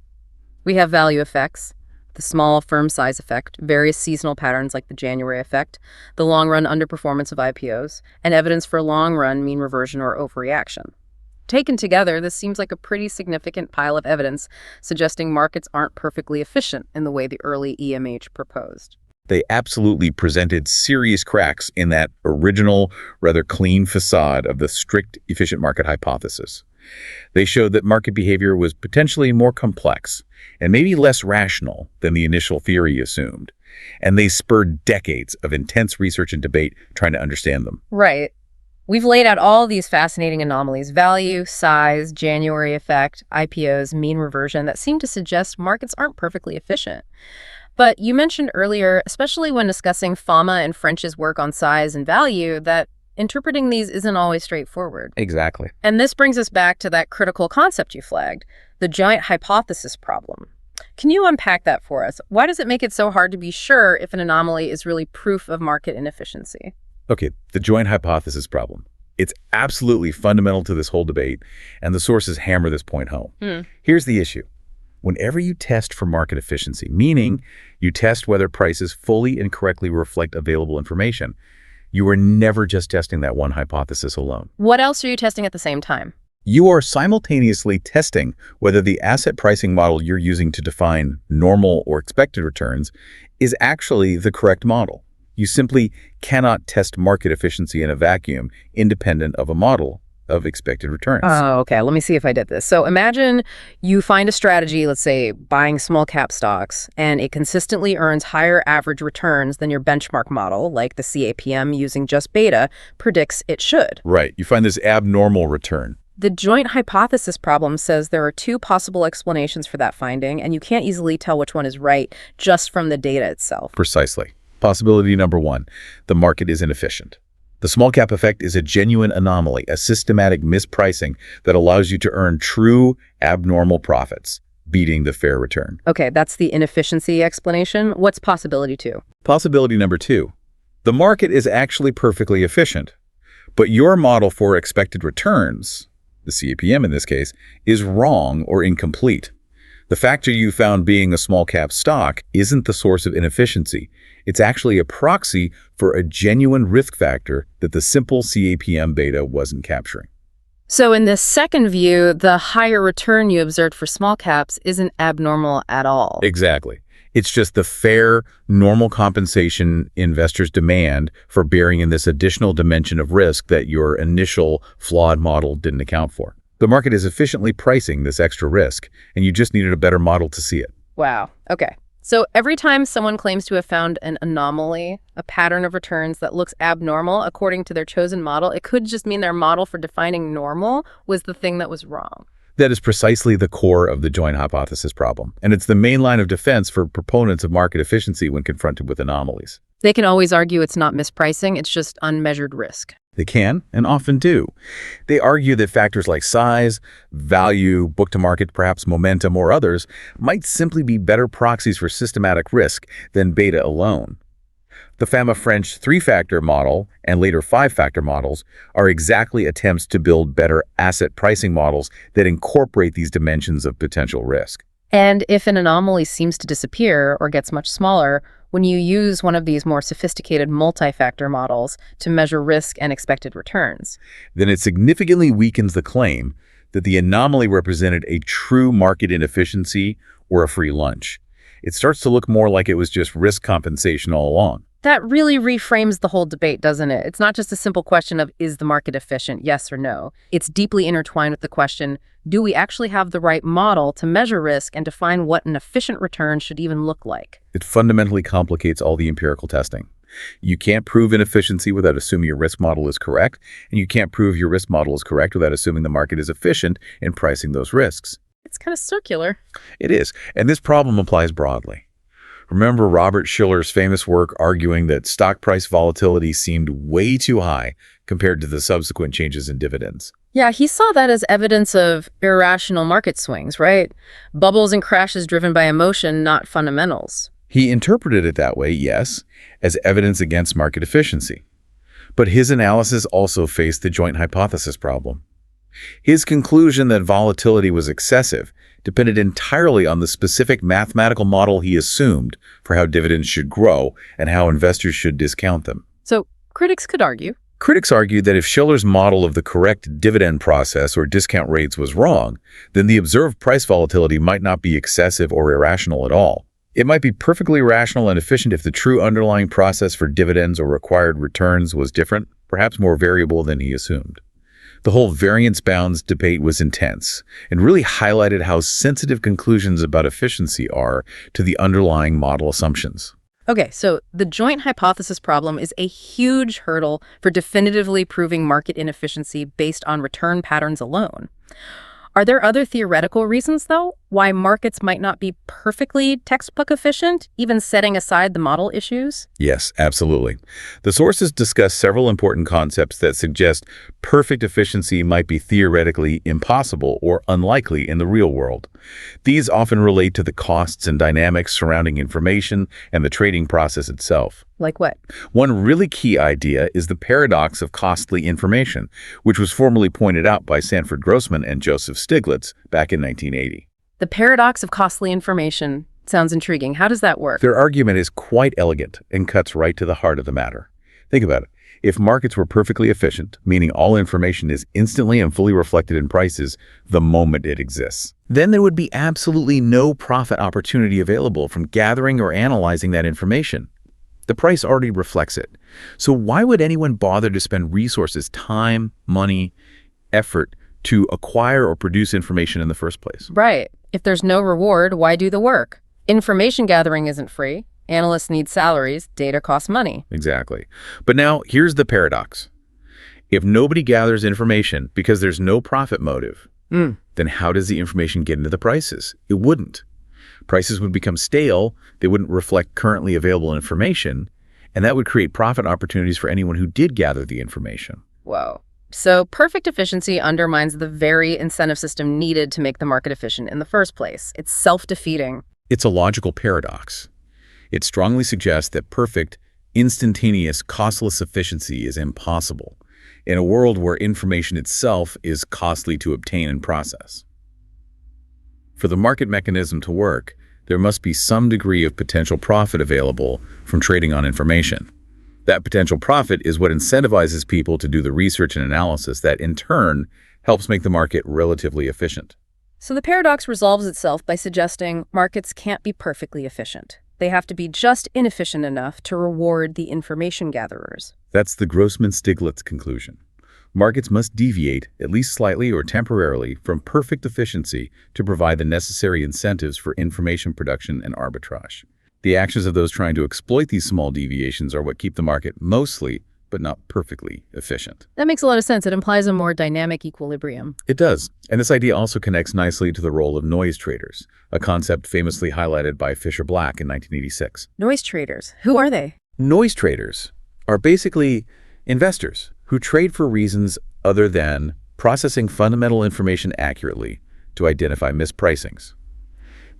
we have value effects, the small firm size effect, various seasonal patterns like the January effect, the long-run underperformance of IPOs, and evidence for long-run mean reversion or overreaction. Taken together, this seems like a pretty significant pile of evidence suggesting markets aren't perfectly efficient in the way the early EMH proposed. They absolutely presented serious cracks in that original, rather clean facade of the strict efficient market hypothesis. They showed that market behavior was potentially more complex and maybe less rational than the initial theory assumed. And they spurred decades of intense research and debate trying to understand them. Right. We've laid out all these fascinating anomalies: value, size, January effect, IPOs, mean reversion, that seem to suggest markets aren't perfectly efficient. But you mentioned earlier, especially when discussing Fama and French's work on size and value, that interpreting these isn't always straightforward. Exactly. And this brings us back to that critical concept you flagged, the giant hypothesis problem. Can you unpack that for us? Why does it make it so hard to be sure if an anomaly is really proof of market inefficiency? Okay, the joint hypothesis problem. It's absolutely fundamental to this whole debate, and the sources hammer this point home. Here's the issue. Whenever you test for market efficiency, meaning you test whether prices fully and correctly reflect available information, you are never just testing that one hypothesis alone. What else are you testing at the same time? You are simultaneously testing whether the asset pricing model you're using to define normal or expected returns is actually the correct model. You simply cannot test market efficiency in a vacuum independent of a model of expected returns. Oh, okay. Let me see if I did this. So imagine you find a strategy, let's say buying small cap stocks, and it consistently earns higher average returns than your benchmark model, like the CAPM using just beta, predicts it should. Right. You find this abnormal return. The joint hypothesis problem says there are two possible explanations for that finding, and you can't easily tell which one is right just from the data itself. Precisely. Possibility number one, the market is inefficient. The small cap effect is a genuine anomaly, a systematic mispricing that allows you to earn true abnormal profits, beating the fair return. Okay, that's the inefficiency explanation. What's possibility two? Possibility number two, the market is actually perfectly efficient, but your model for expected returns, the CAPM in this case, is wrong or incomplete. The factor you found being a small cap stock isn't the source of inefficiency. It's actually a proxy for a genuine risk factor that the simple CAPM beta wasn't capturing. So in this second view, the higher return you observed for small caps isn't abnormal at all. Exactly. It's just the fair, normal compensation investors demand for bearing in this additional dimension of risk that your initial flawed model didn't account for. The market is efficiently pricing this extra risk, and you just needed a better model to see it. Wow. Okay. So every time someone claims to have found an anomaly, a pattern of returns that looks abnormal according to their chosen model, it could just mean their model for defining normal was the thing that was wrong. That is precisely the core of the joint hypothesis problem, and it's the main line of defense for proponents of market efficiency when confronted with anomalies. They can always argue it's not mispricing, it's just unmeasured risk. They can, and often do. They argue that factors like size, value, book-to-market, perhaps momentum, or others might simply be better proxies for systematic risk than beta alone. The Fama-French 3-factor model and later 5-factor models are exactly attempts to build better asset pricing models that incorporate these dimensions of potential risk. And if an anomaly seems to disappear or gets much smaller, when you use one of these more sophisticated multi-factor models to measure risk and expected returns, then it significantly weakens the claim that the anomaly represented a true market inefficiency or a free lunch. It starts to look more like it was just risk compensation all along. that really reframes the whole debate, doesn't it? It's not just a simple question of, is the market efficient, yes or no? It's deeply intertwined with the question, do we actually have the right model to measure risk and define what an efficient return should even look like? It fundamentally complicates all the empirical testing. You can't prove inefficiency without assuming your risk model is correct, and you can't prove your risk model is correct without assuming the market is efficient in pricing those risks. It's kind of circular. It is, and this problem applies broadly. Remember Robert Shiller's famous work arguing that stock price volatility seemed way too high compared to the subsequent changes in dividends? Yeah, he saw that as evidence of irrational market swings, right? Bubbles and crashes driven by emotion, not fundamentals. He interpreted it that way, yes, as evidence against market efficiency. But his analysis also faced the joint hypothesis problem. His conclusion that volatility was excessive depended entirely on the specific mathematical model he assumed for how dividends should grow and how investors should discount them. So critics could argue. Critics argued that if Shiller's model of the correct dividend process or discount rates was wrong, then the observed price volatility might not be excessive or irrational at all. It might be perfectly rational and efficient if the true underlying process for dividends or required returns was different, perhaps more variable than he assumed. The whole variance bounds debate was intense and really highlighted how sensitive conclusions about efficiency are to the underlying model assumptions. Okay, so the joint hypothesis problem is a huge hurdle for definitively proving market inefficiency based on return patterns alone. Are there other theoretical reasons, though, why markets might not be perfectly textbook efficient, even setting aside the model issues? Yes, absolutely. The sources discuss several important concepts that suggest perfect efficiency might be theoretically impossible or unlikely in the real world. These often relate to the costs and dynamics surrounding information and the trading process itself. Like what? One really key idea is the paradox of costly information, which was formally pointed out by Sanford Grossman and Joseph Stiglitz back in 1980. The paradox of costly information sounds intriguing. How does that work? Their argument is quite elegant and cuts right to the heart of the matter. Think about it. If markets were perfectly efficient, meaning all information is instantly and fully reflected in prices the moment it exists, then there would be absolutely no profit opportunity available from gathering or analyzing that information. The price already reflects it. So why would anyone bother to spend resources, time, money, effort to acquire or produce information in the first place. Right. If there's no reward, why do the work? Information gathering isn't free. Analysts need salaries. Data costs money. Exactly. But now, here's the paradox. If nobody gathers information because there's no profit motive, then how does the information get into the prices? It wouldn't. Prices would become stale, they wouldn't reflect currently available information, and that would create profit opportunities for anyone who did gather the information. Whoa. So perfect efficiency undermines the very incentive system needed to make the market efficient in the first place. It's self-defeating. It's a logical paradox. It strongly suggests that perfect, instantaneous, costless efficiency is impossible in a world where information itself is costly to obtain and process. For the market mechanism to work, there must be some degree of potential profit available from trading on information. That potential profit is what incentivizes people to do the research and analysis that, in turn, helps make the market relatively efficient. So the paradox resolves itself by suggesting markets can't be perfectly efficient. They have to be just inefficient enough to reward the information gatherers. That's the Grossman-Stiglitz conclusion. Markets must deviate, at least slightly or temporarily, from perfect efficiency to provide the necessary incentives for information production and arbitrage. The actions of those trying to exploit these small deviations are what keep the market mostly, but not perfectly, efficient. That makes a lot of sense. It implies a more dynamic equilibrium. It does. And this idea also connects nicely to the role of noise traders, a concept famously highlighted by Fisher-Black in 1986. Noise traders. Who are they? Noise traders are basically investors who trade for reasons other than processing fundamental information accurately to identify mispricings.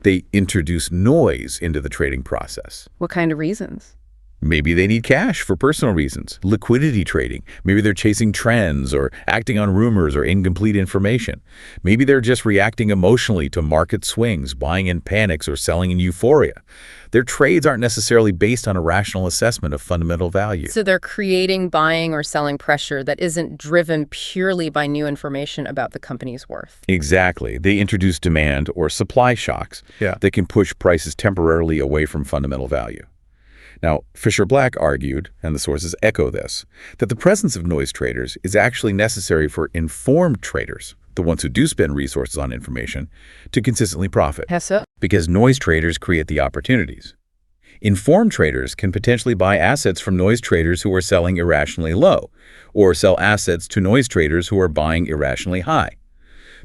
They introduce noise into the trading process. What kind of reasons? Maybe they need cash for personal reasons, liquidity trading. Maybe they're chasing trends or acting on rumors or incomplete information. Maybe they're just reacting emotionally to market swings, buying in panics or selling in euphoria. Their trades aren't necessarily based on a rational assessment of fundamental value. So they're creating buying or selling pressure that isn't driven purely by new information about the company's worth. Exactly. They introduce demand or supply shocks that can push prices temporarily away from fundamental value. Now, Fisher-Black argued, and the sources echo this, that the presence of noise traders is actually necessary for informed traders, the ones who do spend resources on information, to consistently profit. How so? Because noise traders create the opportunities. Informed traders can potentially buy assets from noise traders who are selling irrationally low, or sell assets to noise traders who are buying irrationally high.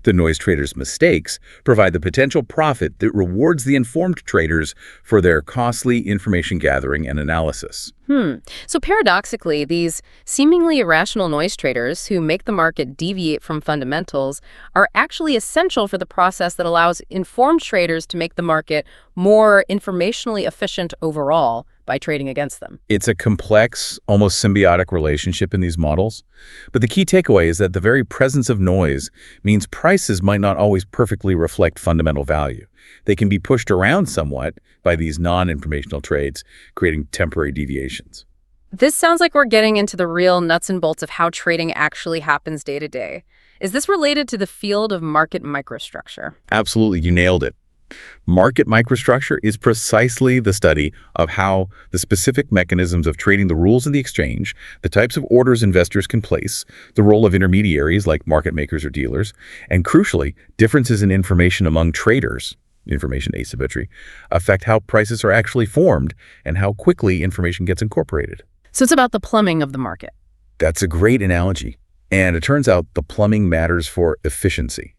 The noise traders' mistakes provide the potential profit that rewards the informed traders for their costly information gathering and analysis. So paradoxically, these seemingly irrational noise traders who make the market deviate from fundamentals are actually essential for the process that allows informed traders to make the market more informationally efficient overall by trading against them. It's a complex, almost symbiotic relationship in these models. But the key takeaway is that the very presence of noise means prices might not always perfectly reflect fundamental value. They can be pushed around somewhat by these non-informational trades, creating temporary deviations. This sounds like we're getting into the real nuts and bolts of how trading actually happens day to day. Is this related to the field of market microstructure? Absolutely, you nailed it. Market microstructure is precisely the study of how the specific mechanisms of trading, the rules of the exchange, the types of orders investors can place, the role of intermediaries like market makers or dealers, and crucially, differences in information among traders, information asymmetry, affect how prices are actually formed and how quickly information gets incorporated. So it's about the plumbing of the market. That's a great analogy. And it turns out the plumbing matters for efficiency.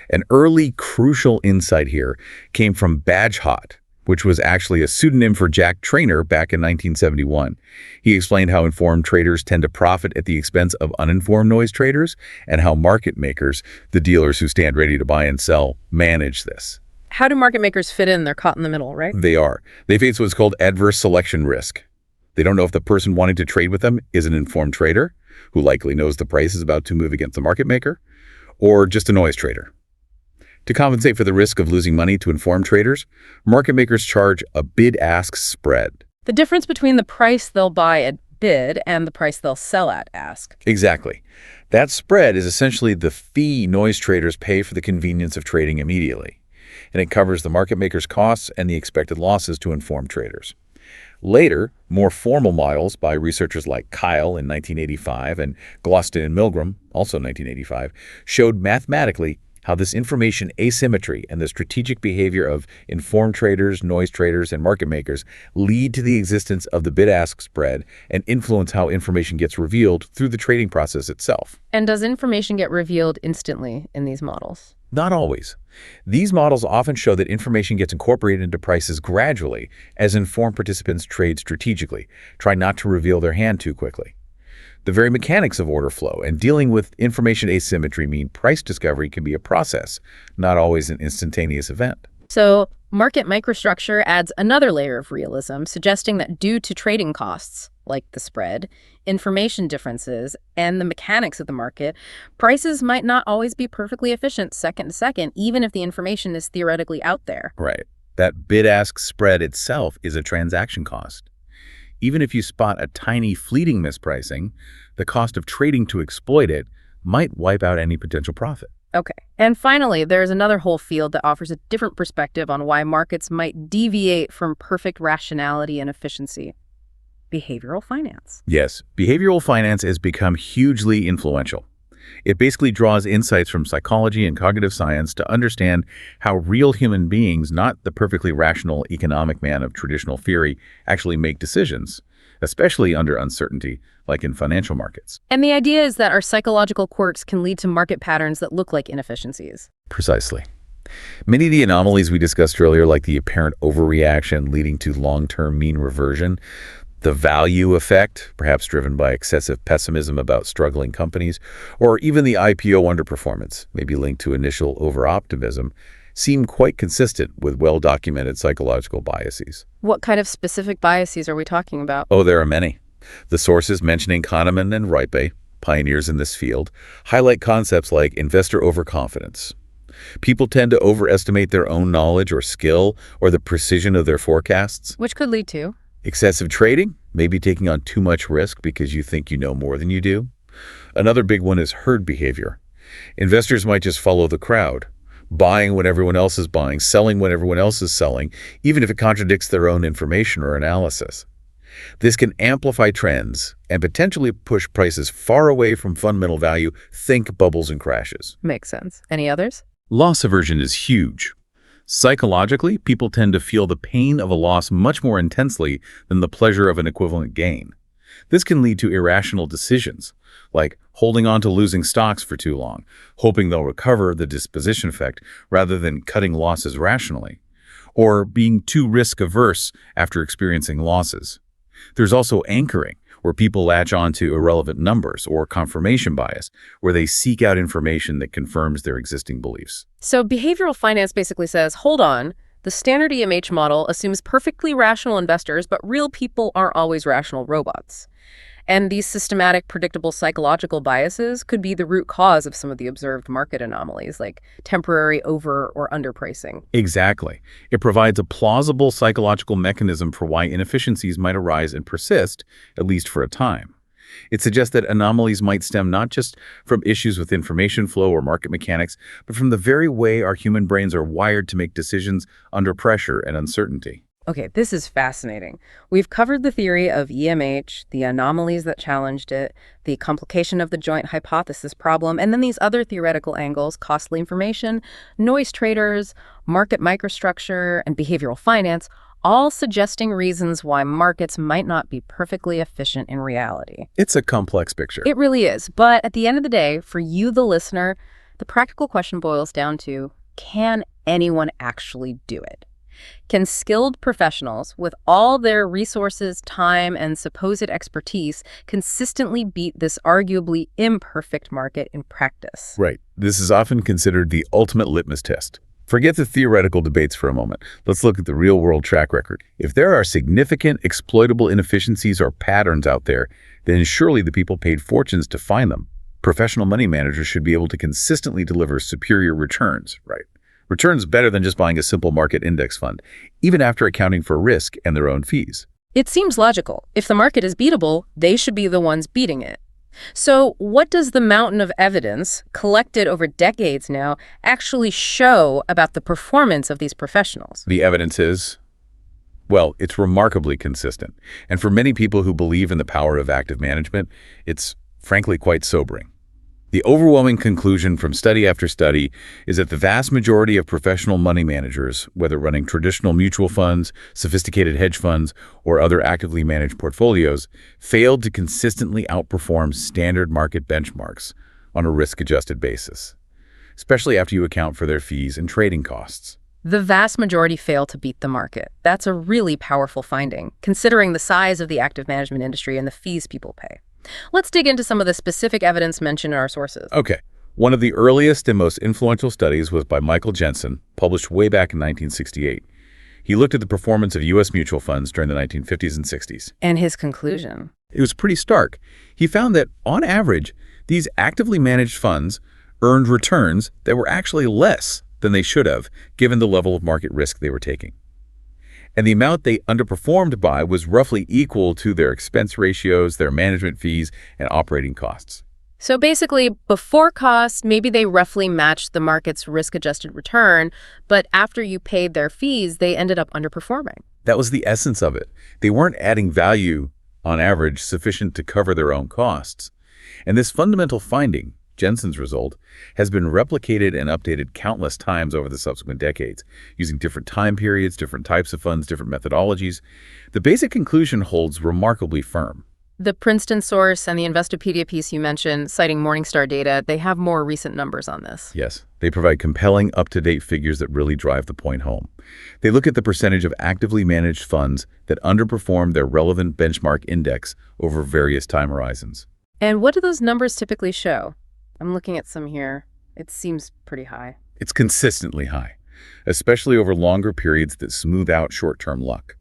An early crucial insight here came from Bagehot, which was actually a pseudonym for Jack Trainer back in 1971. He explained how informed traders tend to profit at the expense of uninformed noise traders and how market makers, the dealers who stand ready to buy and sell, manage this. How do market makers fit in? They're caught in the middle, right? They are. They face what's called adverse selection risk. They don't know if the person wanting to trade with them is an informed trader, who likely knows the price is about to move against the market maker, or just a noise trader. To compensate for the risk of losing money to informed traders, market makers charge a bid-ask spread. The difference between the price they'll buy at bid and the price they'll sell at ask. Exactly. That spread is essentially the fee noise traders pay for the convenience of trading immediately, and it covers the market maker's costs and the expected losses to informed traders. Later, more formal models by researchers like Kyle in 1985 and Gloston and Milgram, also 1985, showed mathematically how this information asymmetry and the strategic behavior of informed traders, noise traders, and market makers lead to the existence of the bid-ask spread and influence how information gets revealed through the trading process itself. And does information get revealed instantly in these models? Not always. These models often show that information gets incorporated into prices gradually as informed participants trade strategically, try not to reveal their hand too quickly. The very mechanics of order flow and dealing with information asymmetry mean price discovery can be a process, not always an instantaneous event. So, market microstructure adds another layer of realism, suggesting that due to trading costs, like the spread, information differences, and the mechanics of the market, prices might not always be perfectly efficient second to second, even if the information is theoretically out there. Right. That bid-ask spread itself is a transaction cost. Even if you spot a tiny fleeting mispricing, the cost of trading to exploit it might wipe out any potential profit. Okay. And finally, there's another whole field that offers a different perspective on why markets might deviate from perfect rationality and efficiency. Behavioral finance. Yes, behavioral finance has become hugely influential. It basically draws insights from psychology and cognitive science to understand how real human beings, not the perfectly rational economic man of traditional theory, actually make decisions, especially under uncertainty, like in financial markets. And the idea is that our psychological quirks can lead to market patterns that look like inefficiencies. Precisely. Many of the anomalies we discussed earlier, like the apparent overreaction leading to long-term mean reversion, the value effect, perhaps driven by excessive pessimism about struggling companies, or even the IPO underperformance, maybe linked to initial over-optimism, seem quite consistent with well-documented psychological biases. What kind of specific biases are we talking about? Oh, there are many. The sources mentioning Kahneman and Reipe, pioneers in this field, highlight concepts like investor overconfidence. People tend to overestimate their own knowledge or skill or the precision of their forecasts. Which could lead to excessive trading, maybe taking on too much risk because you think you know more than you do. Another big one is herd behavior. Investors might just follow the crowd, buying when everyone else is buying, selling when everyone else is selling, even if it contradicts their own information or analysis. This can amplify trends and potentially push prices far away from fundamental value. Think bubbles and crashes. Makes sense. Any others? Loss aversion is huge. Psychologically, people tend to feel the pain of a loss much more intensely than the pleasure of an equivalent gain. This can lead to irrational decisions, like holding on to losing stocks for too long, hoping they'll recover the disposition effect rather than cutting losses rationally, or being too risk-averse after experiencing losses. There's also anchoring, where people latch on to irrelevant numbers, or confirmation bias, where they seek out information that confirms their existing beliefs. So behavioral finance basically says, hold on, the standard EMH model assumes perfectly rational investors, but real people aren't always rational robots. And these systematic, predictable psychological biases could be the root cause of some of the observed market anomalies, like temporary over- or underpricing. Exactly. It provides a plausible psychological mechanism for why inefficiencies might arise and persist, at least for a time. It suggests that anomalies might stem not just from issues with information flow or market mechanics, but from the very way our human brains are wired to make decisions under pressure and uncertainty. Okay, this is fascinating. We've covered the theory of EMH, the anomalies that challenged it, the complication of the joint hypothesis problem, and then these other theoretical angles, costly information, noise traders, market microstructure, and behavioral finance, all suggesting reasons why markets might not be perfectly efficient in reality. It's a complex picture. It really is. But at the end of the day, for you, the listener, the practical question boils down to, can anyone actually do it? Can skilled professionals, with all their resources, time, and supposed expertise, consistently beat this arguably imperfect market in practice? Right. This is often considered the ultimate litmus test. Forget the theoretical debates for a moment. Let's look at the real-world track record. If there are significant exploitable inefficiencies or patterns out there, then surely the people paid fortunes to find them. Professional money managers should be able to consistently deliver superior returns, right? Returns better than just buying a simple market index fund, even after accounting for risk and their own fees. It seems logical. If the market is beatable, they should be the ones beating it. So what does the mountain of evidence, collected over decades now, actually show about the performance of these professionals? The evidence is Well, it's remarkably consistent. And for many people who believe in the power of active management, it's frankly quite sobering. The overwhelming conclusion from study after study is that the vast majority of professional money managers, whether running traditional mutual funds, sophisticated hedge funds, or other actively managed portfolios, failed to consistently outperform standard market benchmarks on a risk-adjusted basis, especially after you account for their fees and trading costs. The vast majority fail to beat the market. That's a really powerful finding, considering the size of the active management industry and the fees people pay. Let's dig into some of the specific evidence mentioned in our sources. Okay. One of the earliest and most influential studies was by Michael Jensen, published way back in 1968. He looked at the performance of U.S. mutual funds during the 1950s and 60s. And his conclusion? It was pretty stark. He found that, on average, these actively managed funds earned returns that were actually less than they should have, given the level of market risk they were taking. And the amount they underperformed by was roughly equal to their expense ratios, their management fees, and operating costs. So basically, before costs, maybe they roughly matched the market's risk-adjusted return, but after you paid their fees, they ended up underperforming. That was the essence of it. They weren't adding value, on average, sufficient to cover their own costs. And this fundamental finding, Jensen's result, has been replicated and updated countless times over the subsequent decades, using different time periods, different types of funds, different methodologies. The basic conclusion holds remarkably firm. The Princeton source and the Investopedia piece you mentioned, citing Morningstar data, they have more recent numbers on this. Yes, they provide compelling, up-to-date figures that really drive the point home. They look at the percentage of actively managed funds that underperform their relevant benchmark index over various time horizons. And what do those numbers typically show? I'm looking at some here. It seems pretty high. It's consistently high, especially over longer periods that smooth out short-term luck.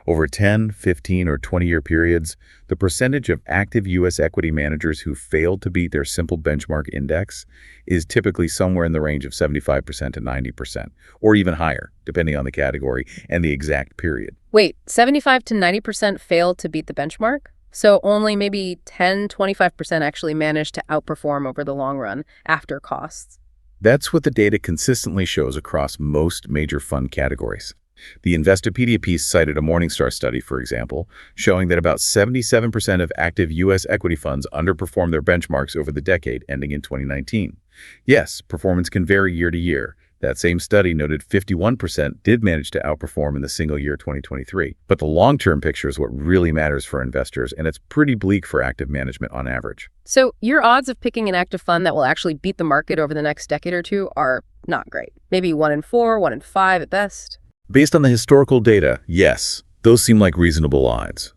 Over 10, 15, or 20-year periods, the percentage of active U.S. equity managers who failed to beat their simple benchmark index is typically somewhere in the range of 75% to 90%, or even higher, depending on the category and the exact period. Wait, 75 to 90% failed to beat the benchmark? So only maybe 10, 25% actually managed to outperform over the long run after costs. That's what the data consistently shows across most major fund categories. The Investopedia piece cited a Morningstar study, for example, showing that about 77% of active U.S. equity funds underperformed their benchmarks over the decade ending in 2019. Yes, performance can vary year to year. That same study noted 51% did manage to outperform in the single year 2023. But the long-term picture is what really matters for investors, and it's pretty bleak for active management on average. So your odds of picking an active fund that will actually beat the market over the next decade or two are not great. Maybe 1 in 4, 1 in 5 at best. Based on the historical data, yes, those seem like reasonable odds.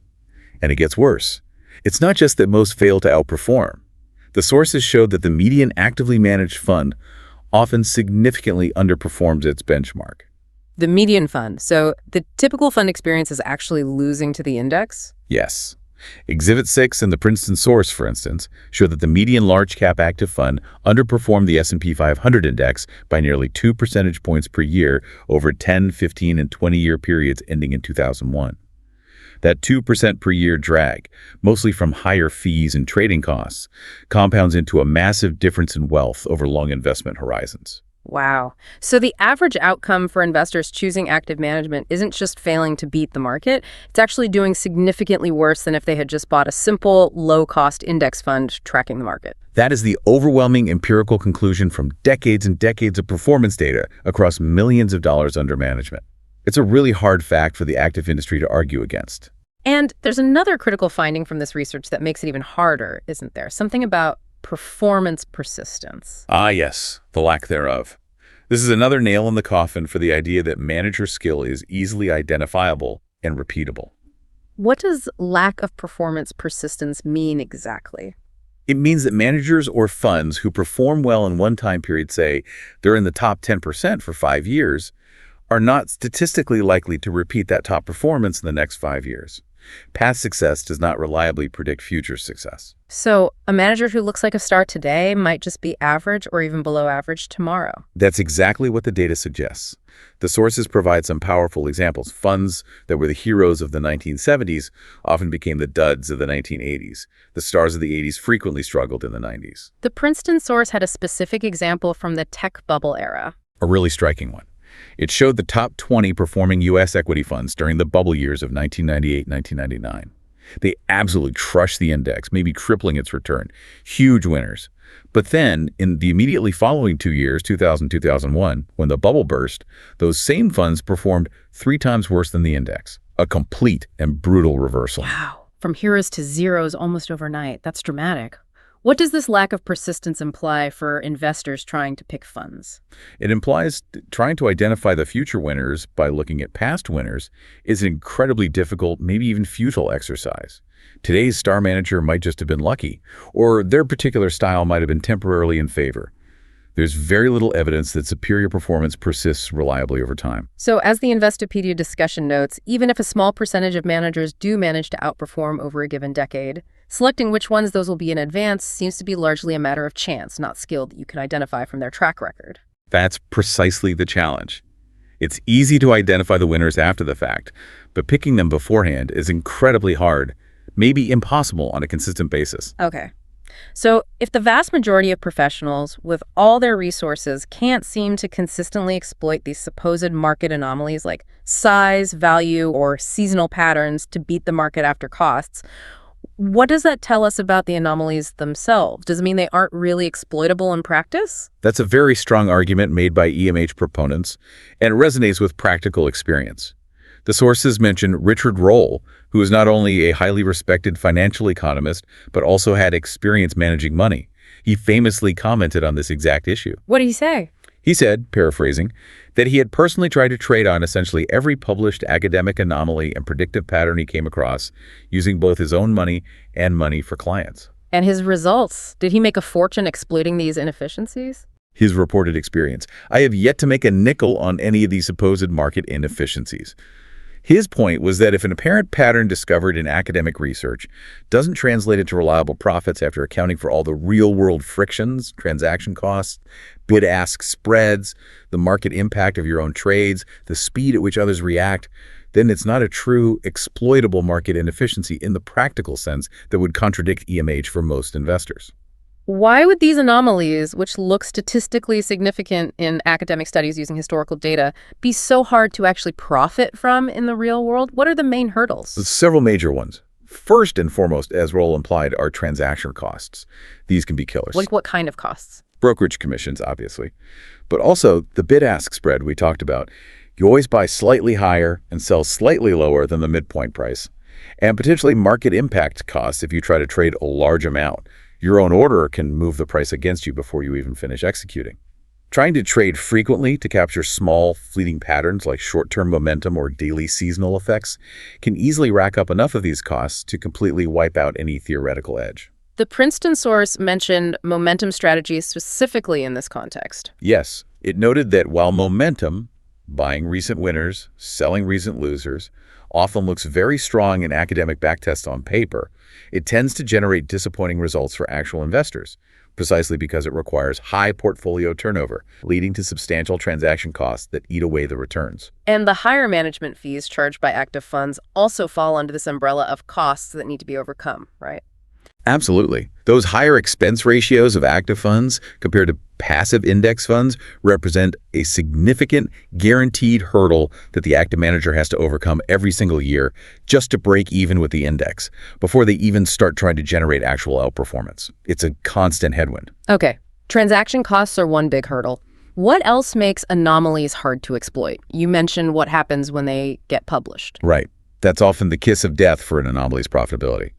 And it gets worse. It's not just that most fail to outperform. The sources showed that the median actively managed fund often significantly underperforms its benchmark. The median fund. So the typical fund experience is actually losing to the index? Yes. Exhibit 6 in the Princeton source, for instance, show that the median large-cap active fund underperformed the S&P 500 index by nearly 2 percentage points per year over 10, 15, and 20-year periods ending in 2001. That 2% per year drag, mostly from higher fees and trading costs, compounds into a massive difference in wealth over long investment horizons. Wow. So the average outcome for investors choosing active management isn't just failing to beat the market, it's actually doing significantly worse than if they had just bought a simple, low-cost index fund tracking the market. That is the overwhelming empirical conclusion from decades and decades of performance data across millions of dollars under management. It's a really hard fact for the active industry to argue against. And there's another critical finding from this research that makes it even harder, isn't there? Something about performance persistence. Ah, yes, the lack thereof. This is another nail in the coffin for the idea that manager skill is easily identifiable and repeatable. What does lack of performance persistence mean exactly? It means that managers or funds who perform well in one time period, say they're in the top 10% for 5 years, are not statistically likely to repeat that top performance in the next 5 years. Past success does not reliably predict future success. So a manager who looks like a star today might just be average or even below average tomorrow. That's exactly what the data suggests. The sources provide some powerful examples. Funds that were the heroes of the 1970s often became the duds of the 1980s. The stars of the 80s frequently struggled in the 90s. The Princeton source had a specific example from the tech bubble era. A really striking one. It showed the top 20 performing U.S. equity funds during the bubble years of 1998-1999. They absolutely crushed the index, maybe tripling its return. Huge winners. But then, in the immediately following 2 years, 2000-2001, when the bubble burst, those same funds performed 3 times worse than the index. A complete and brutal reversal. Wow. From heroes to zeros almost overnight. That's dramatic. What does this lack of persistence imply for investors trying to pick funds? It implies trying to identify the future winners by looking at past winners is an incredibly difficult, maybe even futile exercise. Today's star manager might just have been lucky, or their particular style might have been temporarily in favor. There's very little evidence that superior performance persists reliably over time. So as the Investopedia discussion notes, even if a small percentage of managers do manage to outperform over a given decade, selecting which ones those will be in advance seems to be largely a matter of chance, not skill that you can identify from their track record. That's precisely the challenge. It's easy to identify the winners after the fact, but picking them beforehand is incredibly hard, maybe impossible on a consistent basis. Okay. So if the vast majority of professionals, with all their resources, can't seem to consistently exploit these supposed market anomalies like size, value, or seasonal patterns to beat the market after costs, what does that tell us about the anomalies themselves? Does it mean they aren't really exploitable in practice? That's a very strong argument made by EMH proponents, and it resonates with practical experience. The sources mention Richard Roll, who is not only a highly respected financial economist, but also had experience managing money. He famously commented on this exact issue. What did he say? He said, paraphrasing, that he had personally tried to trade on essentially every published academic anomaly and predictive pattern he came across, using both his own money and money for clients. And his results? Did he make a fortune exploiting these inefficiencies? His reported experience: I have yet to make a nickel on any of these supposed market inefficiencies. His point was that if an apparent pattern discovered in academic research doesn't translate into reliable profits after accounting for all the real-world frictions, transaction costs, bid-ask spreads, the market impact of your own trades, the speed at which others react, then it's not a true exploitable market inefficiency in the practical sense that would contradict EMH for most investors. Why would these anomalies, which look statistically significant in academic studies using historical data, be so hard to actually profit from in the real world? What are the main hurdles? Several major ones. First and foremost, as Roll implied, are transaction costs. These can be killers. Like what kind of costs? Brokerage commissions, obviously. But also the bid-ask spread we talked about. You always buy slightly higher and sell slightly lower than the midpoint price. And potentially market impact costs if you try to trade a large amount. Your own order can move the price against you before you even finish executing. Trying to trade frequently to capture small, fleeting patterns like short-term momentum or daily seasonal effects can easily rack up enough of these costs to completely wipe out any theoretical edge. The Princeton source mentioned momentum strategies specifically in this context. Yes, it noted that while momentum, buying recent winners, selling recent losers, often looks very strong in academic backtests on paper, it tends to generate disappointing results for actual investors, precisely because it requires high portfolio turnover, leading to substantial transaction costs that eat away the returns. And the higher management fees charged by active funds also fall under this umbrella of costs that need to be overcome, right? Absolutely. Those higher expense ratios of active funds compared to passive index funds represent a significant guaranteed hurdle that the active manager has to overcome every single year just to break even with the index before they even start trying to generate actual outperformance. It's a constant headwind. Okay. Transaction costs are one big hurdle. What else makes anomalies hard to exploit? You mentioned what happens when they get published. Right. That's often the kiss of death for an anomaly's profitability.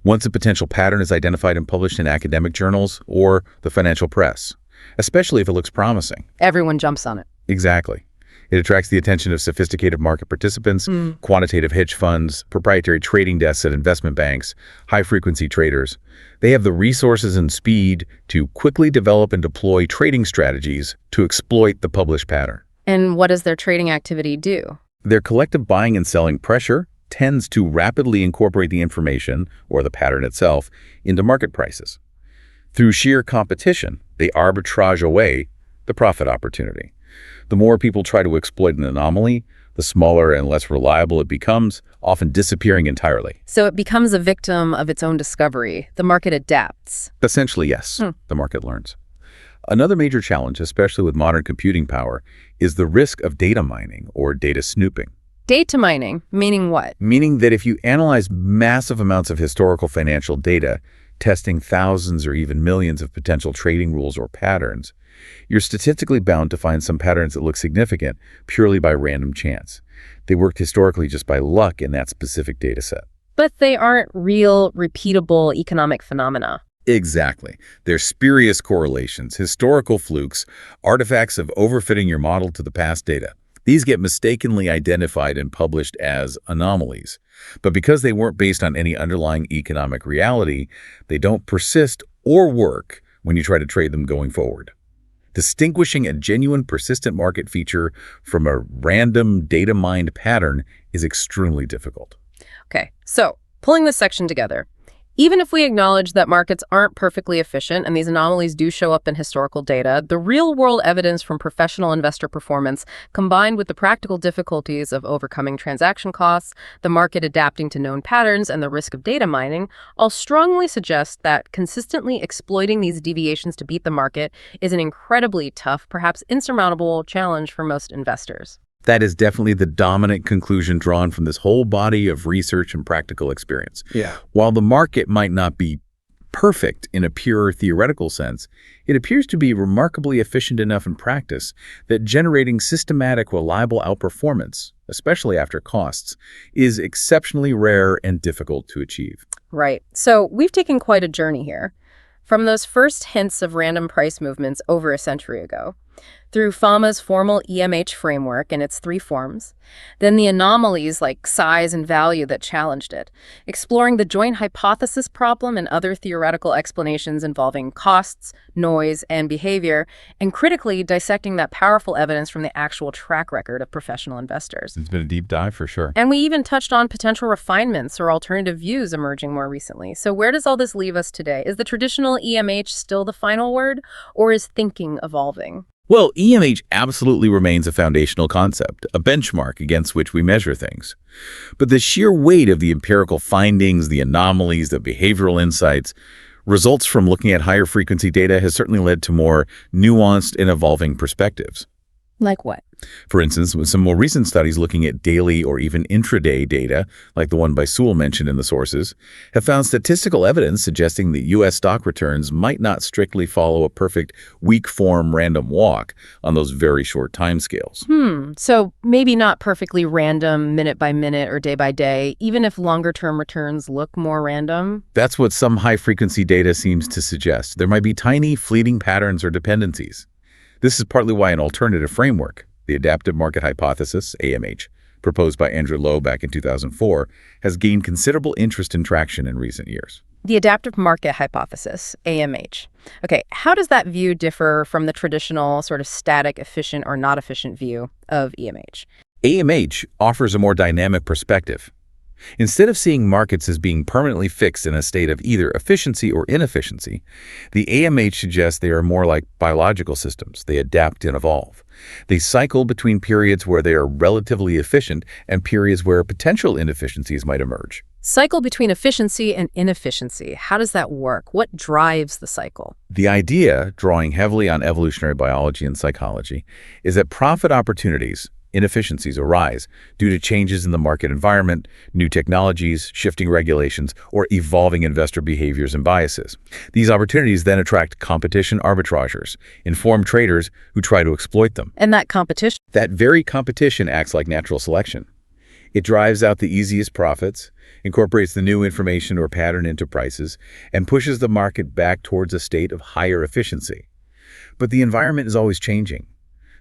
Once a potential pattern is identified and published in academic journals or the financial press, especially if it looks promising. Everyone jumps on it. Exactly. It attracts the attention of sophisticated market participants, quantitative hedge funds, proprietary trading desks at investment banks, high-frequency traders. They have the resources and speed to quickly develop and deploy trading strategies to exploit the published pattern. And what does their trading activity do? Their collective buying and selling pressure tends to rapidly incorporate the information, or the pattern itself, into market prices. Through sheer competition, they arbitrage away the profit opportunity. The more people try to exploit an anomaly, the smaller and less reliable it becomes, often disappearing entirely. So it becomes a victim of its own discovery. The market adapts. Essentially, yes, the market learns. Another major challenge, especially with modern computing power, is the risk of data mining or data snooping. Data mining, meaning what? Meaning that if you analyze massive amounts of historical financial data, testing thousands or even millions of potential trading rules or patterns, you're statistically bound to find some patterns that look significant purely by random chance. They worked historically just by luck in that specific data set. But they aren't real, repeatable economic phenomena. Exactly. They're spurious correlations, historical flukes, artifacts of overfitting your model to the past data. These get mistakenly identified and published as anomalies. But because they weren't based on any underlying economic reality, they don't persist or work when you try to trade them going forward. Distinguishing a genuine persistent market feature from a random data mined pattern is extremely difficult. Okay, so pulling this section together, even if we acknowledge that markets aren't perfectly efficient and these anomalies do show up in historical data, the real-world evidence from professional investor performance, combined with the practical difficulties of overcoming transaction costs, the market adapting to known patterns, and the risk of data mining, all strongly suggest that consistently exploiting these deviations to beat the market is an incredibly tough, perhaps insurmountable challenge for most investors. That is definitely the dominant conclusion drawn from this whole body of research and practical experience. Yeah. While the market might not be perfect in a pure theoretical sense, it appears to be remarkably efficient enough in practice that generating systematic, reliable outperformance, especially after costs, is exceptionally rare and difficult to achieve. Right. So we've taken quite a journey here. From those first hints of random price movements over a century ago, through FAMA's formal EMH framework and its 3 forms, then the anomalies like size and value that challenged it, exploring the joint hypothesis problem and other theoretical explanations involving costs, noise, and behavior, and critically dissecting that powerful evidence from the actual track record of professional investors. It's been a deep dive for sure. And we even touched on potential refinements or alternative views emerging more recently. So where does all this leave us today? Is the traditional EMH still the final word, or is thinking evolving? Well, EMH absolutely remains a foundational concept, a benchmark against which we measure things. But the sheer weight of the empirical findings, the anomalies, the behavioral insights, results from looking at higher frequency data has certainly led to more nuanced and evolving perspectives. Like what? For instance, with some more recent studies looking at daily or even intraday data, like the one by Sewell mentioned in the sources, have found statistical evidence suggesting that U.S. stock returns might not strictly follow a perfect weak-form random walk on those very short timescales. So maybe not perfectly random minute by minute or day by day, even if longer-term returns look more random? That's what some high-frequency data seems to suggest. There might be tiny, fleeting patterns or dependencies. This is partly why an alternative framework, the Adaptive Market Hypothesis, AMH, proposed by Andrew Lowe back in 2004, has gained considerable interest and traction in recent years. The Adaptive Market Hypothesis, AMH. Okay, how does that view differ from the traditional sort of static, efficient, or not efficient view of EMH? AMH offers a more dynamic perspective. Instead of seeing markets as being permanently fixed in a state of either efficiency or inefficiency, the AMH suggests they are more like biological systems. They adapt and evolve. They cycle between periods where they are relatively efficient and periods where potential inefficiencies might emerge. Cycle between efficiency and inefficiency. How does that work? What drives the cycle? The idea, drawing heavily on evolutionary biology and psychology, is that profit opportunities, inefficiencies, arise due to changes in the market environment, new technologies, shifting regulations, or evolving investor behaviors and biases. These opportunities then attract competition arbitrageurs, informed traders who try to exploit them. And that competition? That very competition acts like natural selection. It drives out the easiest profits, incorporates the new information or pattern into prices, and pushes the market back towards a state of higher efficiency. But the environment is always changing.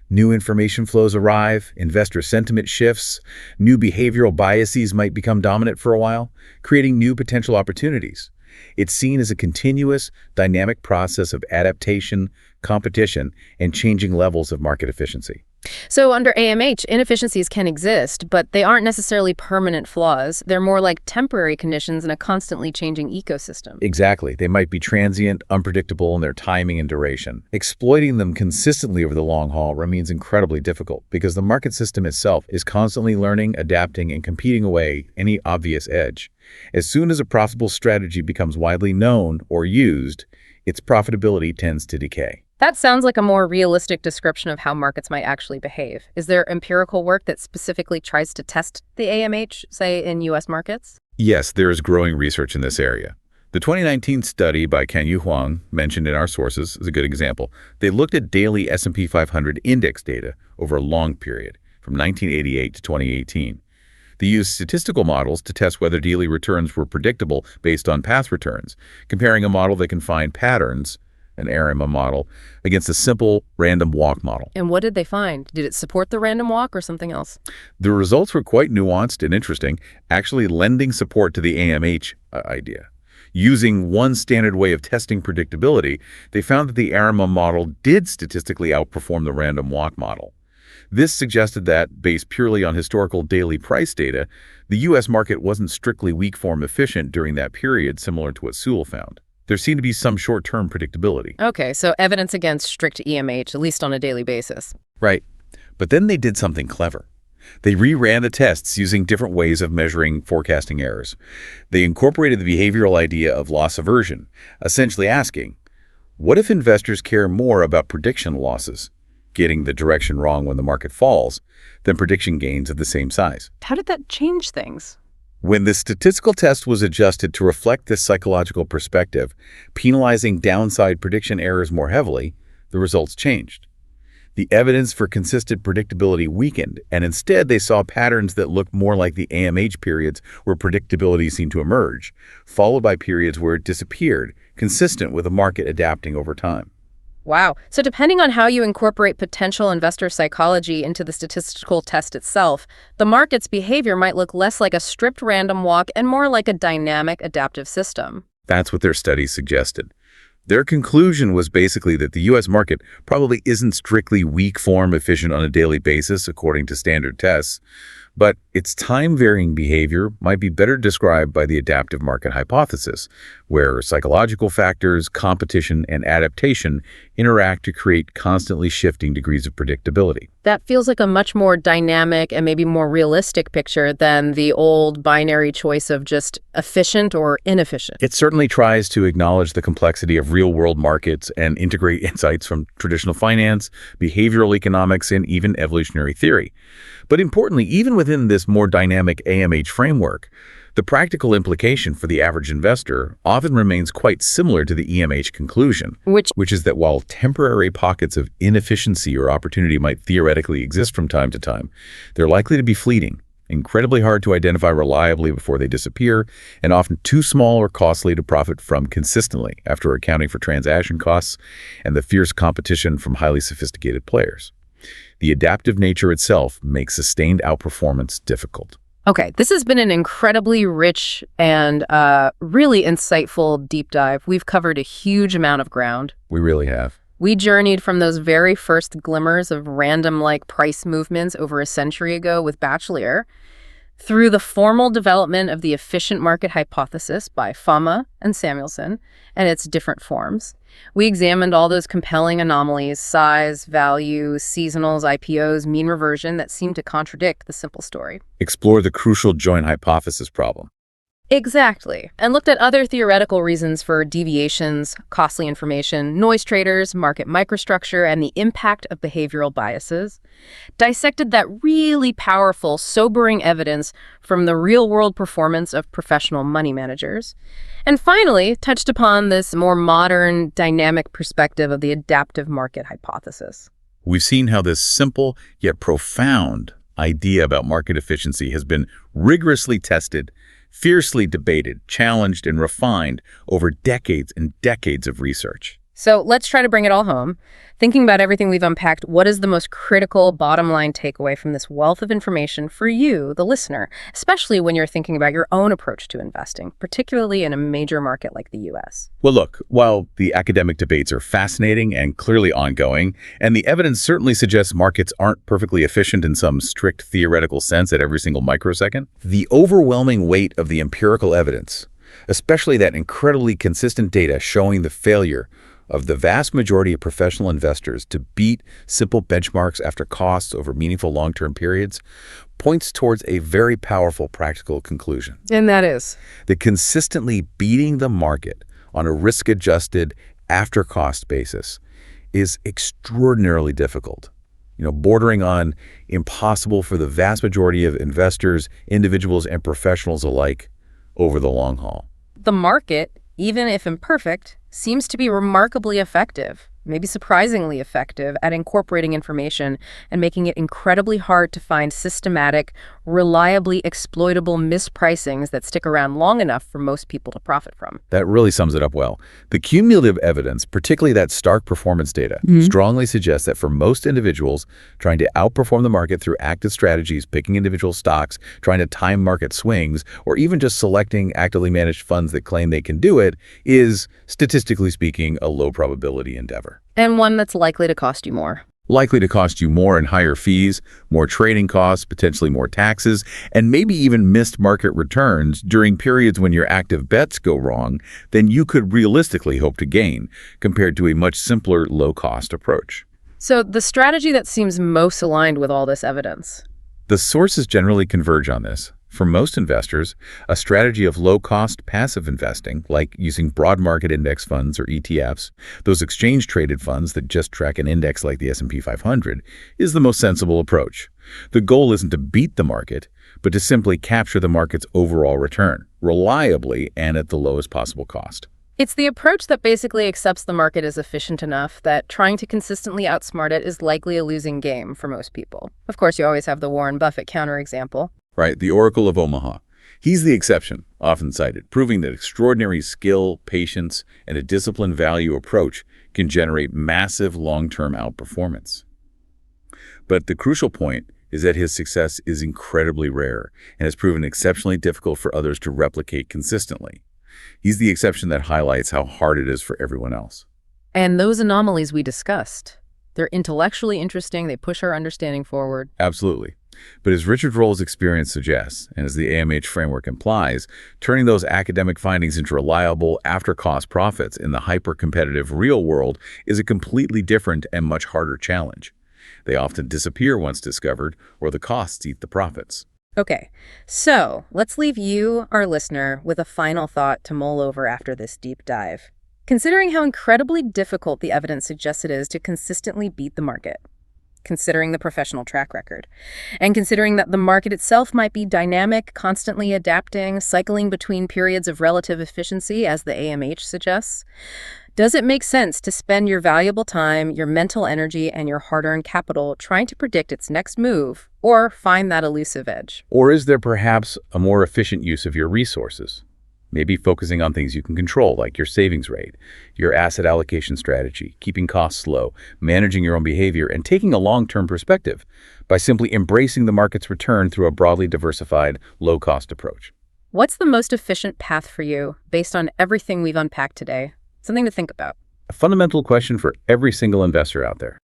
New information flows arrive, investor sentiment shifts, new behavioral biases might become dominant for a while, creating new potential opportunities. It's seen as a continuous, dynamic process of adaptation, competition, and changing levels of market efficiency. So under AMH, inefficiencies can exist, but they aren't necessarily permanent flaws. They're more like temporary conditions in a constantly changing ecosystem. Exactly. They might be transient, unpredictable in their timing and duration. Exploiting them consistently over the long haul remains incredibly difficult because the market system itself is constantly learning, adapting, and competing away any obvious edge. As soon as a profitable strategy becomes widely known or used, its profitability tends to decay. That sounds like a more realistic description of how markets might actually behave. Is there empirical work that specifically tries to test the AMH, say, in U.S. markets? Yes, there is growing research in this area. The 2019 study by Canyu Huang, mentioned in our sources, is a good example. They looked at daily S&P 500 index data over a long period, from 1988 to 2018. They used statistical models to test whether daily returns were predictable based on past returns, comparing a model that can find patterns, an ARIMA model, against a simple random walk model. And what did they find? Did it support the random walk or something else? The results were quite nuanced and interesting, actually lending support to the AMH idea. Using one standard way of testing predictability, they found that the ARIMA model did statistically outperform the random walk model. This suggested that, based purely on historical daily price data, the U.S. market wasn't strictly weak form efficient during that period, similar to what Sewell found. There seemed to be some short-term predictability. Okay, so evidence against strict EMH, at least on a daily basis. Right. But then they did something clever. They reran the tests using different ways of measuring forecasting errors. They incorporated the behavioral idea of loss aversion, essentially asking, what if investors care more about prediction losses, getting the direction wrong when the market falls, than prediction gains of the same size? How did that change things? When the statistical test was adjusted to reflect this psychological perspective, penalizing downside prediction errors more heavily, the results changed. The evidence for consistent predictability weakened, and instead they saw patterns that looked more like the AMH periods where predictability seemed to emerge, followed by periods where it disappeared, consistent with the market adapting over time. Wow. So depending on how you incorporate potential investor psychology into the statistical test itself, the market's behavior might look less like a stripped random walk and more like a dynamic adaptive system. That's what their studies suggested. Their conclusion was basically that the U.S. market probably isn't strictly weak form efficient on a daily basis according to standard tests, but its time-varying behavior might be better described by the adaptive market hypothesis, where psychological factors, competition, and adaptation interact to create constantly shifting degrees of predictability. That feels like a much more dynamic and maybe more realistic picture than the old binary choice of just efficient or inefficient. It certainly tries to acknowledge the complexity of real-world markets and integrate insights from traditional finance, behavioral economics, and even evolutionary theory. But importantly, even within this more dynamic AMH framework, the practical implication for the average investor often remains quite similar to the EMH conclusion, which is that while temporary pockets of inefficiency or opportunity might theoretically exist from time to time, they're likely to be fleeting, incredibly hard to identify reliably before they disappear, and often too small or costly to profit from consistently after accounting for transaction costs and the fierce competition from highly sophisticated players. The adaptive nature itself makes sustained outperformance difficult. Okay, this has been an incredibly rich and really insightful deep dive. We've covered a huge amount of ground. We really have. We journeyed from those very first glimmers of random-like price movements over a century ago with Batchelor, through the formal development of the efficient market hypothesis by Fama and Samuelson and its different forms. We examined all those compelling anomalies, size, value, seasonals, IPOs, mean reversion that seem to contradict the simple story. Explore the crucial joint hypothesis problem. Exactly. And looked at other theoretical reasons for deviations, costly information, noise traders, market microstructure, and the impact of behavioral biases. Dissected that really powerful, sobering evidence from the real-world performance of professional money managers. And finally, touched upon this more modern, dynamic perspective of the adaptive market hypothesis. We've seen how this simple yet profound idea about market efficiency has been rigorously tested, fiercely debated, challenged, and refined over decades and decades of research. So let's try to bring it all home. Thinking about everything we've unpacked, what is the most critical bottom line takeaway from this wealth of information for you, the listener, especially when you're thinking about your own approach to investing, particularly in a major market like the U.S.? Well, look, while the academic debates are fascinating and clearly ongoing, and the evidence certainly suggests markets aren't perfectly efficient in some strict theoretical sense at every single microsecond, the overwhelming weight of the empirical evidence, especially that incredibly consistent data showing the failure of the vast majority of professional investors to beat simple benchmarks after costs over meaningful long-term periods, points towards a very powerful practical conclusion. And that is? That consistently beating the market on a risk-adjusted, after-cost basis is extraordinarily difficult, bordering on impossible for the vast majority of investors, individuals, and professionals alike over the long haul. The market, even if imperfect, seems to be remarkably effective, maybe surprisingly effective, at incorporating information and making it incredibly hard to find systematic, reliably exploitable mispricings that stick around long enough for most people to profit from. That really sums it up well. The cumulative evidence, particularly that stark performance data, strongly suggests that for most individuals trying to outperform the market through active strategies, picking individual stocks, trying to time market swings, or even just selecting actively managed funds that claim they can do it, is, statistically speaking, a low probability endeavor. And one that's likely to cost you more. Likely to cost you more in higher fees, more trading costs, potentially more taxes, and maybe even missed market returns during periods when your active bets go wrong than you could realistically hope to gain, compared to a much simpler, low-cost approach. So the strategy that seems most aligned with all this evidence? The sources generally converge on this. For most investors, a strategy of low-cost passive investing, like using broad market index funds or ETFs, those exchange-traded funds that just track an index like the S&P 500, is the most sensible approach. The goal isn't to beat the market, but to simply capture the market's overall return, reliably and at the lowest possible cost. It's the approach that basically accepts the market as efficient enough that trying to consistently outsmart it is likely a losing game for most people. Of course, you always have the Warren Buffett counterexample. Right, the Oracle of Omaha. He's the exception, often cited, proving that extraordinary skill, patience, and a disciplined value approach can generate massive long-term outperformance. But the crucial point is that his success is incredibly rare and has proven exceptionally difficult for others to replicate consistently. He's the exception that highlights how hard it is for everyone else. And those anomalies we discussed, they're intellectually interesting, they push our understanding forward. Absolutely. But as Richard Roll's experience suggests, and as the EMH framework implies, turning those academic findings into reliable, after-cost profits in the hyper-competitive real world is a completely different and much harder challenge. They often disappear once discovered, or the costs eat the profits. Okay, so let's leave you, our listener, with a final thought to mull over after this deep dive. Considering how incredibly difficult the evidence suggests it is to consistently beat the market, considering the professional track record, and considering that the market itself might be dynamic, constantly adapting, cycling between periods of relative efficiency, as the EMH suggests, does it make sense to spend your valuable time, your mental energy, and your hard-earned capital trying to predict its next move, or find that elusive edge? Or is there perhaps a more efficient use of your resources? Maybe focusing on things you can control, like your savings rate, your asset allocation strategy, keeping costs low, managing your own behavior, and taking a long-term perspective by simply embracing the market's return through a broadly diversified, low-cost approach. What's the most efficient path for you based on everything we've unpacked today? Something to think about. A fundamental question for every single investor out there.